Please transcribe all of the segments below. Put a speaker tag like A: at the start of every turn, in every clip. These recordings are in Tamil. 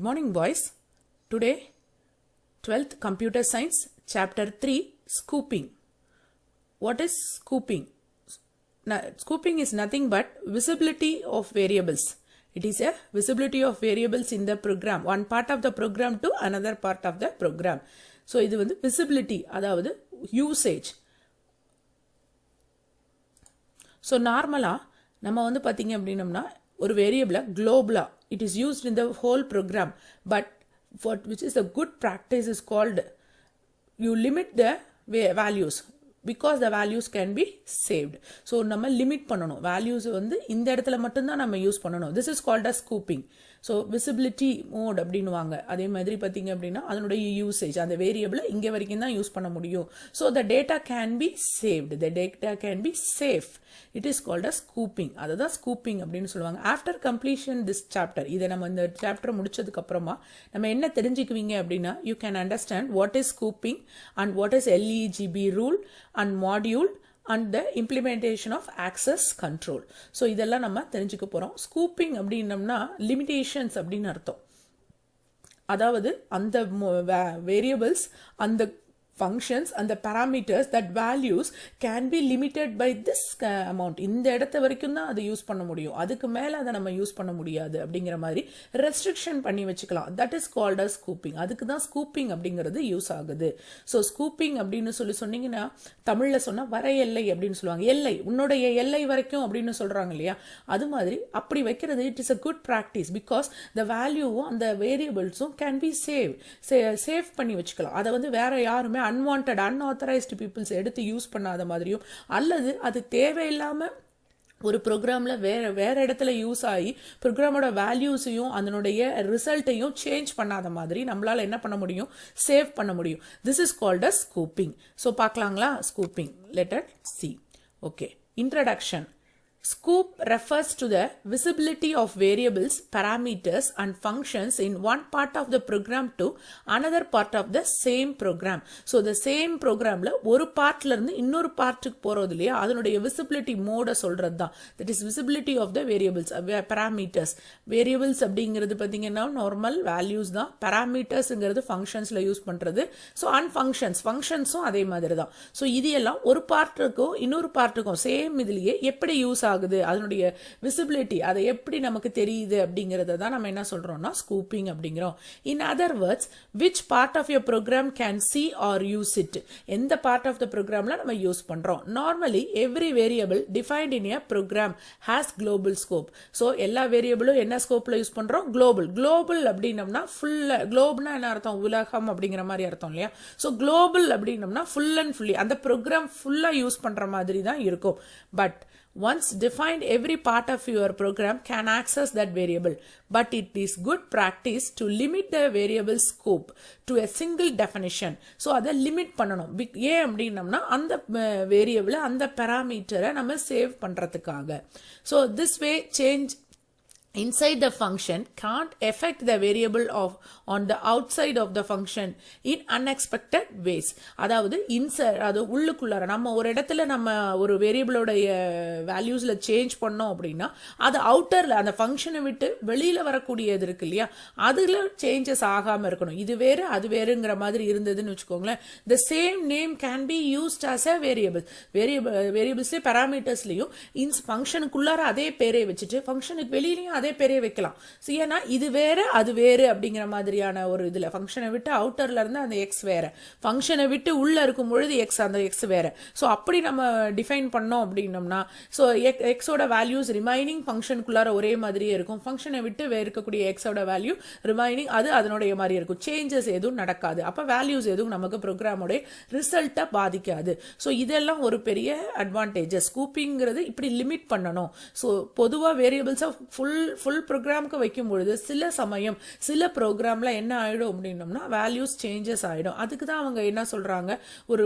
A: morning, boys. Today, 12th Computer Science, Chapter 3, Scooping. What is scooping? Now, scooping is nothing but visibility of variables. It is a visibility of variables in the program. One part of the program to another part of the program. So, இது வந்து visibility, அதாவது usage. So, normally, நம்ம வந்து பாத்தீங்க அப்படின்னம்னா ஒரு வேரியபிள global it is used in the whole program, but what which is a good practice is called you limit the values because the values can be saved. So நம்ம லிமிட் பண்ணணும், values வந்து இந்த இடத்துல மட்டும்தான் நம்ம யூஸ் பண்ணணும். This is called as scooping. So visibility mode அப்படின்னுவாங்க. அதே மாதிரி பார்த்தீங்க அப்படின்னா அதனுடைய யூசேஜ் அந்த வேரியபிளை இங்கே வரைக்கும் தான் யூஸ் பண்ண முடியும். So the data can be saved. The data can be safe. It is called as scooping. அதுதான் scooping அப்படின்னு சொல்லுவாங்க. After completion this chapter, இதை நம்ம இந்த சாப்டர் முடிச்சதுக்கு அப்புறமா நம்ம என்ன தெரிஞ்சுக்குவீங்க அப்படின்னா you can understand what is scooping and what is LEGB rule and module and the implementation of access control. So இதெல்லாம் நம்ம தெரிஞ்சுக்க போறோம். Scooping அப்படின்னம்னா limitations அப்படின்னு அர்த்தம். அதாவது அந்த variables அந்த functions and the parameters that values can be limited by this amount. இந்த இடத்த வரைக்கும் தான் அதை யூஸ் பண்ண முடியும், அதுக்கு மேல அதை நம்ம யூஸ் பண்ண முடியாது அப்படிங்கிற மாதிரி ரெஸ்ட்ரிக்ஷன் பண்ணி வச்சுக்கலாம். that is called as scooping. அதுக்கு தான் scooping அப்படிங்கிறது யூஸ் ஆகுது. so scooping அப்படின்னு சொன்னீங்கன்னா தமிழ்ல சொன்னா வரையெல்லை அப்படின்னு சொல்லுவாங்க. எல்லை, உன்னுடைய எல்லை வரைக்கும் அப்படின்னு சொல்றாங்க இல்லையா, அது மாதிரி அப்படி வைக்கிறது it is a good practice because the value அந்த variablesம் can be save பண்ணி வச்சுக்கலாம். அதை வந்து வேற யாருமே unwanted unauthorized peoples எடுத்து யூஸ் பண்ணாத மாதிரியும் அல்லது அது தேவையில்லாம ஒரு ப்ரோக்ராம்ல வேற இடத்துல யூஸ் ஆகி ப்ரோக்ராமோட வேல்யூஸையும் அதனுடைய ரிசல்ட்டையும் சேஞ்ச் பண்ணாத மாதிரி நம்மளால என்ன பண்ண முடியும், சேவ் பண்ண முடியும். This is called as scooping. So பார்க்கலாங்களா scooping. Let us see. Okay, introduction. Scoop refers to the visibility of variables, parameters and functions in one part of the program to another part of the same program. So the same programல ஒரு பார்ட்ல இருந்து இன்னொரு பார்ட்டுக்கு போறது இல்லையா, அதனுடைய visibility mode சொல்றது தான். That is visibility of the variables, parameters. Variables அப்படிங்கிறது பார்த்தீங்கன்னா நார்மல் வேல்யூஸ் தான். parametersங்கிறது functionsல யூஸ் பண்றது. So and functionsம் அதே மாதிரி தான். So இது எல்லாம் ஒரு பார்ட்டுக்கும் இன்னொரு பார்ட்டுக்கும் சேம் இதுலயே எப்படி யூஸ் ஆகுது, அதனுடைய விசிபிலிட்டி அதை எப்படி நமக்கு தெரியுது அப்படிங்கறத தான் நம்ம என்ன சொல்றோம்னா ஸ்கூப்பிங் அப்படிங்கிறோம். In other words, which part of your program can see or use it. எந்த பார்ட் ஆஃப் த ப்ரோக்ராம்ல நம்ம யூஸ் பண்றோம். Normally every variable defined in a program has global scope. So எல்லா வேரியபிளும் என்ன ஸ்கோப்ல யூஸ் பண்றோம், குளோபல் அப்படின்னம்னா ஃபுல், குளோப்னா என்ன அர்த்தம், உலகம் அப்படிங்கிற மாதிரி அர்த்தம் இல்லையா. ஸோ குளோபல் அப்படின்னம்னா ஃபுல் அண்ட் ஃபுல்லி அந்த ப்ரோக்ராம் ஃபுல்லா யூஸ் பண்ற மாதிரி தான் இருக்கும். But once defined, every part of your program can access that variable, but it is good practice to limit the variable scope to a single definition. So அதை லிமிட் பண்ணணும். ஏன் அப்படின்னம்னா அந்த வேரியபிள் அந்த பாராமீட்டரை நம்ம சேவ் பண்றதுக்காக. So this way change inside the function can't affect the variable on the outside of the function in unexpected ways. அதாவது inside, அது உள்ளுக்குள்ளார நம்ம ஒரு இடத்துல நம்ம ஒரு வேரியபிளோட வேல்யூஸ்ல சேஞ்ச் பண்ணோம் அப்படின்னா அது அவுட்டர்ல அந்த ஃபங்க்ஷனை விட்டு வெளியில வரக்கூடியது இருக்கு இல்லையா, அதுல சேஞ்சஸ் ஆகாம இருக்கணும். இது வேற அது வேறுங்கிற மாதிரி இருந்ததுன்னு வச்சுக்கோங்களேன், the same name can be used as a variables parametersலயும் ஃபங்க்ஷனுக்குள்ளார அதே பேரே வச்சுட்டு ஃபங்க்ஷனுக்கு வெளியிலயும் அதே பேரே வைக்கலாம். ஏன்னா இது வேற அது வேறு அப்படிங்கிற மாதிரியான ஒரு இதுல ஃபங்க்ஷனை விட்டு அவுட்டர்ல இருந்து அந்த எக்ஸ் வேற, ஃபங்க்ஷனை விட்டு உள்ள இருக்கும் பொழுது எக்ஸ் அந்த எக்ஸ் வேற. ஸோ அப்படி நம்ம டிஃபைன் பண்ணோம் அப்படின்னம்னா ஸோ எக்ஸோட வேல்யூஸ் ரிமைனிங் ஃபங்க்ஷனுக்குள்ளார ஒரே மாதிரியே இருக்கும், ஃபங்க்ஷனை விட்டு இருக்கக்கூடிய எக்ஸோட வேல்யூ ரிமைனிங் அது அதனுடைய மாதிரி இருக்கும், சேஞ்சஸ் எதுவும் நடக்காது. அப்ப வேல்யூஸ் எதுவும் நமக்கு ப்ரோக்ராமோட ரிசல்ட்டை பாதிக்காது. ஸோ இதெல்லாம் ஒரு பெரிய அட்வான்டேஜஸ். ஸ்கூப்பிங்கிறது இப்படி லிமிட் பண்ணணும். ஸோ பொதுவாக வேரியபிள்ஸை ஃபுல் ப்ரோக்ராமுக்கு வைக்கும் பொழுது சில சமயம் சில ப்ரோக்ராம்ல என்ன ஆயிடும் அப்படின்னம்னா வேல்யூஸ் சேஞ்சஸ் ஆயிடும். அதுக்கு தான் அவங்க என்ன சொல்றாங்க, ஒரு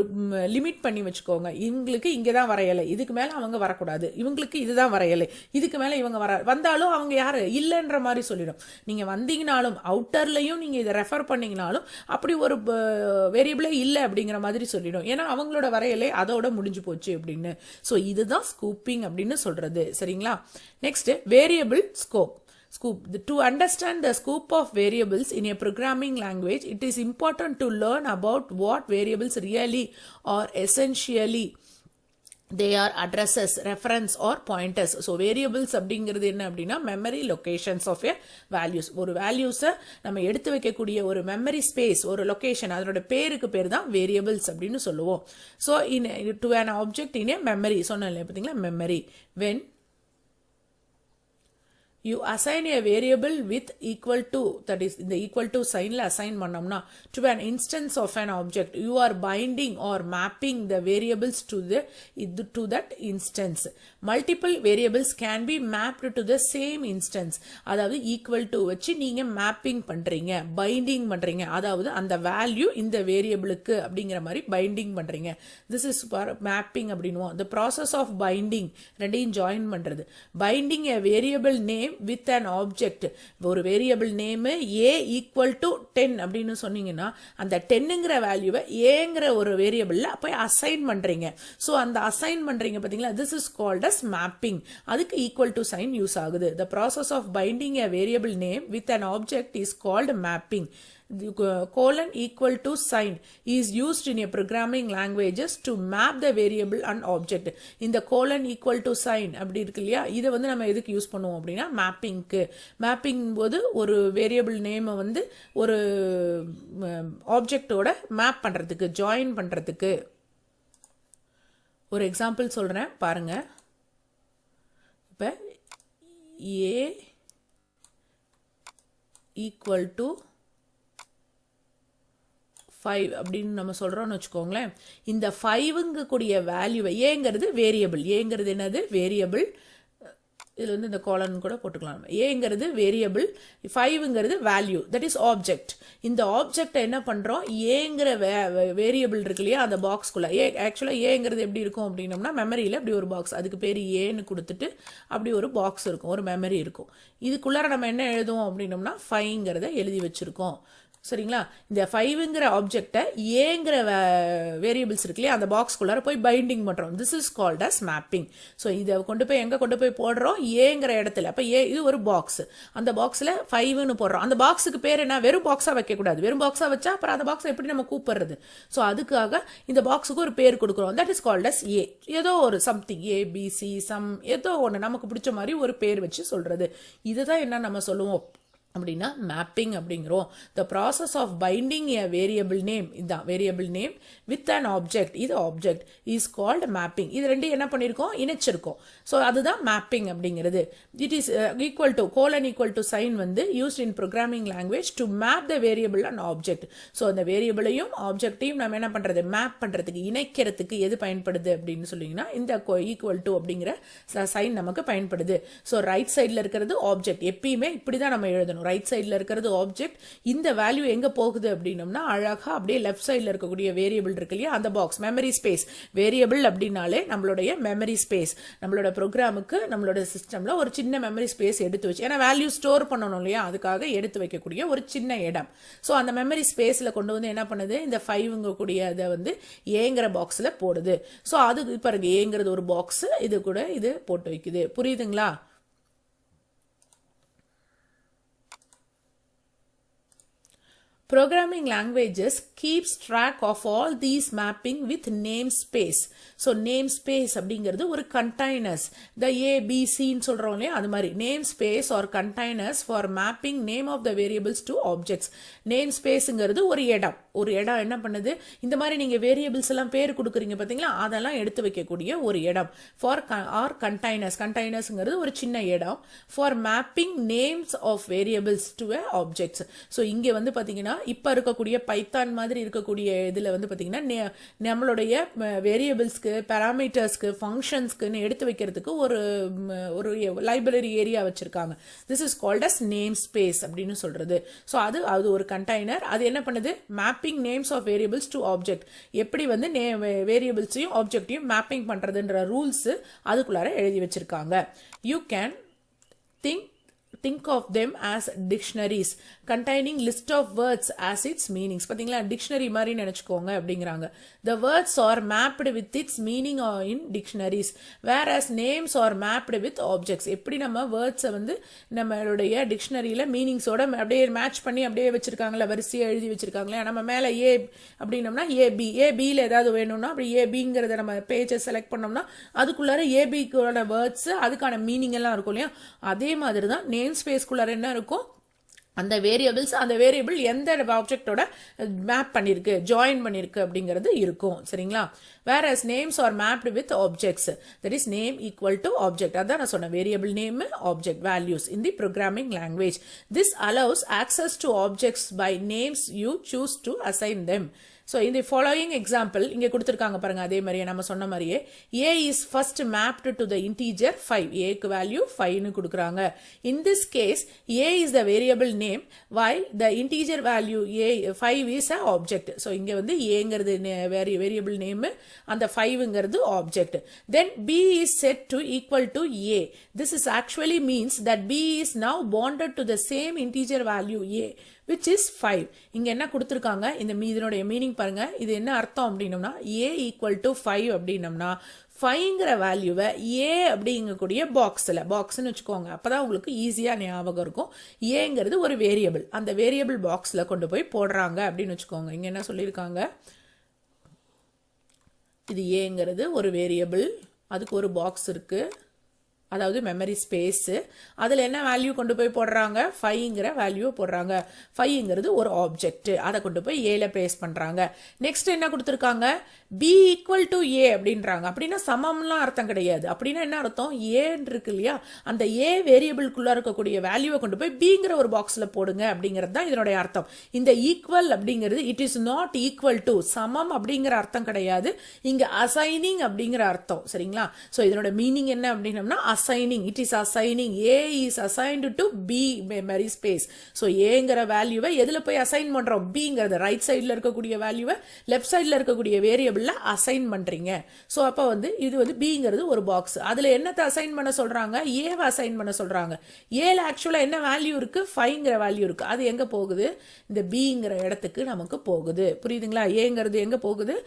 A: லிமிட் பண்ணி வச்சுக்கோங்க, இவங்களுக்கு இங்கதான் வரையலை, இதுக்கு மேல அவங்க வரக்கூடாது, இவங்களுக்கு இதுதான் வரையலை, இதுக்கு மேல இவங்க வந்தாலும் அவங்க யாரு இல்லைன்ற மாதிரி சொல்லிடும். நீங்க வந்தீங்கனாலும் அவுட்டர்லயும் நீங்க இதை ரெஃபர் பண்ணீங்கனாலும் அப்படி ஒரு வேரியபிளே இல்லை அப்படிங்கிற மாதிரி சொல்லிடும். ஏன்னா அவங்களோட வரையலை அதோட முடிஞ்சு போச்சு அப்படின்னு. ஸோ இதுதான் ஸ்கூப்பிங் அப்படின்னு சொல்றது. சரிங்களா. Next variable scope. scope. To understand the scope of variables in a programming language, it is important to learn about what variables really or essentially they are addresses, reference or pointers. So variables அப்படிங்கிறது என்ன அப்படின்னா memory locations of a values. ஒரு values நம்ம எடுத்து வைக்கக்கூடிய ஒரு memory space, ஒரு location, அதனோட பேருக்கு பேர் தான் variables அப்படின்னு சொல்லுவோம். So to an object in a memory, சொன்னேன் பார்த்தீங்களா memory. When you assign a variable with equal to, that is இந்த equal to signல assign பண்ணோம்னா to an instance of an object, you are binding or mapping the variables to that instance. Multiple variables can be mapped to the same instance. அதாவது equal to வச்சு நீங்க mapping பண்றீங்க, binding பண்றீங்க, அதாவது அந்த value இந்த variableக்கு அப்படிங்கிற மாதிரி binding பண்றீங்க. This is mapping அப்படின்னுவோம். The process of binding, ரெண்டையும் join பண்றது. Binding a variable name with an object. ஒரு variable name a equal to 10 அப்படின்னு சொன்னீங்கன்னா அந்த 10ங்கிற வேல்யூவை ஏங்கிற ஒரு வேரியபிள்ல போய் அசைன் பண்றீங்க. ஸோ அந்த அசைன் பண்றீங்க பார்த்தீங்களா, this is called as mapping. அதுக்கு equal to sign யூஸ் ஆகுது. The process of binding a variable name with an object is called mapping. colon equal to sign is used in a programming languages to map the variable and object. இந்த colon equal to sign அப்படி இருக்கு இல்லையா, இதை வந்து நம்ம எதுக்கு யூஸ் பண்ணுவோம் அப்படின்னா மேப்பிங்க்கு. மேப்பிங் போது ஒரு வேரியபிள் நேமை வந்து ஒரு ஆப்ஜெக்டோட மேப் பண்றதுக்கு, ஜாயின் பண்றதுக்கு. ஒரு எக்ஸாம்பிள் சொல்றேன் பாருங்க. இப்ப a equal to 5 அப்படின்னு நம்ம சொல்றோம்னு வச்சுக்கோங்களேன். இந்த 5ங்க கூடிய வேல்யூவை, ஏங்கிறது வேரியபிள், ஏங்கிறது என்னது வேரியபிள், இதுல வந்து இந்த காலன் கூட போட்டுக்கலாம். ஏங்கிறது வேரியபிள், 5ங்கிறது வேல்யூ, தட் இஸ் ஆப்ஜெக்ட். இந்த ஆப்ஜெக்டை என்ன பண்றோம், ஏங்கிற வேரியபிள் இருக்கு இல்லையா அந்த பாக்ஸ்குள்ள. ஆக்சுவலா ஏங்கிறது எப்படி இருக்கும் அப்படின்னம்னா மெமரியில அப்படி ஒரு பாக்ஸ், அதுக்கு பேர் ஏன்னு கொடுத்துட்டு அப்படி ஒரு பாக்ஸ் இருக்கும், ஒரு மெமரி இருக்கும். இதுக்குள்ளார நம்ம என்ன எழுதுவோம் அப்படின்னம்னா 5ங்கிறத எழுதி வச்சிருக்கோம். சரிங்களா. இந்த 5ங்கிற ஆப்ஜெக்டை ஏங்கிற வேரியபிள்ஸ் இருக்கு இல்லையா அந்த பாக்ஸ்குள்ளார போய் பைண்டிங் பண்றோம். This is called as mapping. So இதை கொண்டு போய் எங்க கொண்டு போய் போடுறோம், ஏங்கிற இடத்துல. அப்ப இது ஒரு பாக்ஸ், அந்த பாக்ஸ்ல 5ன்னு போடுறோம். அந்த பாக்ஸுக்கு பேர் என்ன, வெறும் பாக்ஸா வைக்க கூடாது. வெறும் பாக்ஸா வச்சா அப்புறம் அந்த பாக்ஸை எப்படி நம்ம கூப்பிடுறது. ஸோ அதுக்காக இந்த பாக்ஸுக்கு ஒரு பேர் கொடுக்குறோம். That is called as a. ஏதோ ஒரு சம்திங், ஏபிசி சம், ஏதோ ஒன்று நமக்கு பிடிச்ச மாதிரி ஒரு பேர் வச்சு சொல்றது. இதுதான் என்ன நம்ம சொல்லுவோம் அப்படின்னா மேப்பிங் அப்படிங்கிறோம். the process of binding a variable name, இதான் variable name with an object, இது ஆப்ஜெக்ட், is called mapping. இது ரெண்டு என்ன பண்ணிருக்கோம், இணைச்சிருக்கோம். ஸோ அதுதான் மேப்பிங் அப்படிங்கிறது. it is equal to, colon equal to sign வந்து used in programming language to map the variable and object. So அந்த வேரியபிளையும் ஆப்ஜெக்டையும் நம்ம என்ன பண்றது, மேப் பண்றதுக்கு, இணைக்கிறதுக்கு எது பயன்படுது அப்படின்னு சொல்லிங்கன்னா இந்த ஈக்குவல் டு அப்படிங்கிற சைன் நமக்கு பயன்படுது. ஸோ ரைட் சைட்ல இருக்கிறது ஆப்ஜெக்ட், எப்பயுமே இப்படிதான் நம்ம எழுதணும். ரைட் சைட்ல இருக்கிறது ஆப்ஜெக்ட். இந்த வேல்யூ எங்க போகுது அப்படின்னம்னா அழகா அப்படியே லெஃப்ட் சைட்ல இருக்கக்கூடிய வேரியபிள் இருக்கு இல்லையா அந்த பாக்ஸ், மெமரி ஸ்பேஸ். வேரியபிள் அப்படின்னாலே நம்மளுடைய மெமரி ஸ்பேஸ், நம்மளோட ப்ரோக்ராமுக்கு நம்மளோட சிஸ்டம்ல ஒரு சின்ன மெமரி ஸ்பேஸ் எடுத்து வச்சு, ஏன்னா வேல்யூ ஸ்டோர் பண்ணணும் இல்லையா அதுக்காக எடுத்து வைக்கக்கூடிய ஒரு சின்ன இடம். ஸோ அந்த மெமரி ஸ்பேஸ்ல கொண்டு வந்து என்ன பண்ணுது, இந்த 5ங்க கூடிய அதை வந்து ஏங்கிற பாக்ஸ்ல போடுது. ஸோ அது பாருங்க, ஏங்கிறது ஒரு பாக்ஸ், இது கூட இது போட்டு வைக்குது. புரியுதுங்களா. Programming languages keeps track of all these mapping with namespace. So namespace அப்படிங்கிறது ஒரு containers. The A, B, C ன்னு சொல்றோம் இல்லையா அது மாதிரி namespace or containers for mapping name of the variables to objects. namespaceங்கிறது ஒரு இடம். ஒரு இடம் என்ன பண்ணுது, இந்த மாதிரி நீங்க வேரியபிள்ஸ் எல்லாம் பேர் கொடுக்குறீங்க பாத்தீங்களா, அதெல்லாம் எடுத்து வைக்கக்கூடிய ஒரு இடம். For or containers, containersங்கிறது ஒரு சின்ன இடம். For mapping names of variables to a objects. So இங்க வந்து பாத்தீங்கன்னா இப்ப இருக்கக்கூடிய பைத்தான் மாதிரி இருக்கக்கூடிய இதுல வந்து பாத்தீங்கன்னா நம்மளுடைய வேரியபிள்ஸ்க்கு, பாராமீட்டர்ஸ்க்கு, ஃபங்க்ஷன்ஸ்க்குன்னு எடுத்து வைக்கிறதுக்கு ஒரு லைப்ரரி ஏரியா வச்சிருக்காங்க. This is called as namespace அப்படின்னு சொல்றது. ஸோ அது ஒரு கண்டெய்னர். அது என்ன பண்ணுது, mapping names of variables to object. எப்படி வந்து வேரியபிள்ஸையும் ஆப்ஜெக்டையும் மேப்பிங் பண்றதுன்ற ரூல்ஸ் அதுக்குள்ளார எழுதி வச்சிருக்காங்க. You can think of them as dictionaries. containing list of words as its meanings. பாத்தீங்களா dictionary மாதிரி நினைச்சுக்கோங்க அப்படிங்கறாங்க. The words are mapped with its meaning in dictionaries, whereas names are mapped with objects. எப்படி நம்ம words வந்து நம்மளுடைய டிக்ஷனரியில மீனிங்ஸோட அப்படியே மேட்ச் பண்ணி அப்படியே வச்சிருக்காங்களா, வரிசையா எழுதி வச்சிருக்காங்களா. நம்ம மேல ஏ அப்படின்னம்னா ஏபியில் ஏதாவது வேணும்னா அப்படி ஏபிங்கிறத நம்ம பேஜை செலக்ட் பண்ணோம்னா அதுக்குள்ளார ஏபிக்குள்ள வேர்ட்ஸ் அதுக்கான மீனிங் எல்லாம் இருக்கும் இல்லையா. அதே மாதிரி தான் நேம் ஸ்பேஸ்க்குள்ளார என்ன இருக்கும், அந்த வேரியபிள்ஸ் அந்த வேரியபிள் எந்த ஆப்ஜெக்டோட மேப் பண்ணிருக்கு ஜாயின் பண்ணிருக்கு அப்படிங்கிறது இருக்கும். சரிங்களா. whereas names are mapped with objects, that is name equal to object. அதான் நான் சொன்ன variable name object values in the programming language. This allows access to objects by names you choose to assign them. So in the following example இங்க கொடுத்திருக்காங்க பாருங்க, அதே மாதிரியே நம்ம சொன்ன மாதிரியே a is first mapped to the integer 5. a க்கு value 5 னு கொடுக்கறாங்க. In this case a is the variable name while the integer value a 5 is a object. So இங்க வந்து aங்கிறது variable name, அந்த 5ங்கிறது object. Then b is set to equal to a. This is actually means that b is now bonded to the same integer value a, which is 5. இங்க என்ன கொடுத்திருக்காங்க, இந்த இதனுடைய மீனிங் பாருங்க. இது என்ன அர்த்தம் அப்படின்னம்னா a equal to 5 அப்படின்னம்னா 5ங்கிற வேல்யூவை a அப்படிங்கக்கூடிய பாக்ஸ்னு வச்சுக்கோங்க. அப்பதான் உங்களுக்கு ஈஸியா ஞாபகம் இருக்கும். ஏங்கிறது ஒரு வேரியபிள், அந்த வேரியபிள் பாக்ஸ்ல கொண்டு போய் போடுறாங்க அப்படின்னு வச்சுக்கோங்க. இங்க என்ன சொல்லியிருக்காங்க, இது ஏங்கிறது ஒரு வேரியபிள், அதுக்கு ஒரு பாக்ஸ் இருக்கு, அதாவது மெமரி ஸ்பேஸ். அதில் என்ன வேல்யூ கொண்டு போய் போடுறாங்க, 5ங்கிற வேல்யூ போடுறாங்க. 5ங்கிறது ஒரு ஆப்ஜெக்ட், அதை கொண்டு போய் ஏல பிளேஸ் பண்றாங்க. நெக்ஸ்ட் என்ன கொடுத்துருக்காங்க, b ஈக்குவல் டு ஏ அப்படின்றாங்க. அப்படின்னா சமம்லாம் அர்த்தம் கிடையாது. அப்படின்னா என்ன அர்த்தம், ஏன்னு இருக்கு இல்லையா, அந்த ஏ வேரியபிள்குள்ள இருக்கக்கூடிய வேல்யூவை கொண்டு போய் பிங்கிற ஒரு பாக்ஸ்ல போடுங்க அப்படிங்கிறது தான் இதனுடைய அர்த்தம். இந்த ஈக்குவல் அப்படிங்கிறது it is not equal to, சமம் அப்படிங்கிற அர்த்தம் கிடையாது. இங்க அசைனிங் அப்படிங்கிற அர்த்தம். சரிங்களா. ஸோ இதனோட மீனிங் என்ன அப்படின்னம்னா assigning, it is assigning, a is assigned to b memory space. so aங்கிற வேல்யூவை எதுல போய் அசைன் பண்றோம், bங்கிறது ரைட் சைடுல இருக்கக்கூடிய வேல்யூவை லெஃப்ட் சைடுல இருக்கக்கூடிய வேரியபிள்ல அசைன் பண்றீங்க. சோ அப்ப வந்து இது வந்து bங்கிறது ஒரு பாக்ஸ், அதுல என்னத்தை அசைன் பண்ண சொல்றாங்க, ஏவை அசைன் பண்ண சொல்றாங்க. ஏல ஆக்சுவலா என்ன வேல்யூ இருக்கு, 5ங்கிற வேல்யூ இருக்கு. அது எங்க போகுது, இந்த bங்கிற இடத்துக்கு நமக்கு போகுது. புரியுதுங்களா. ஏங்கிறது எங்க போகுது,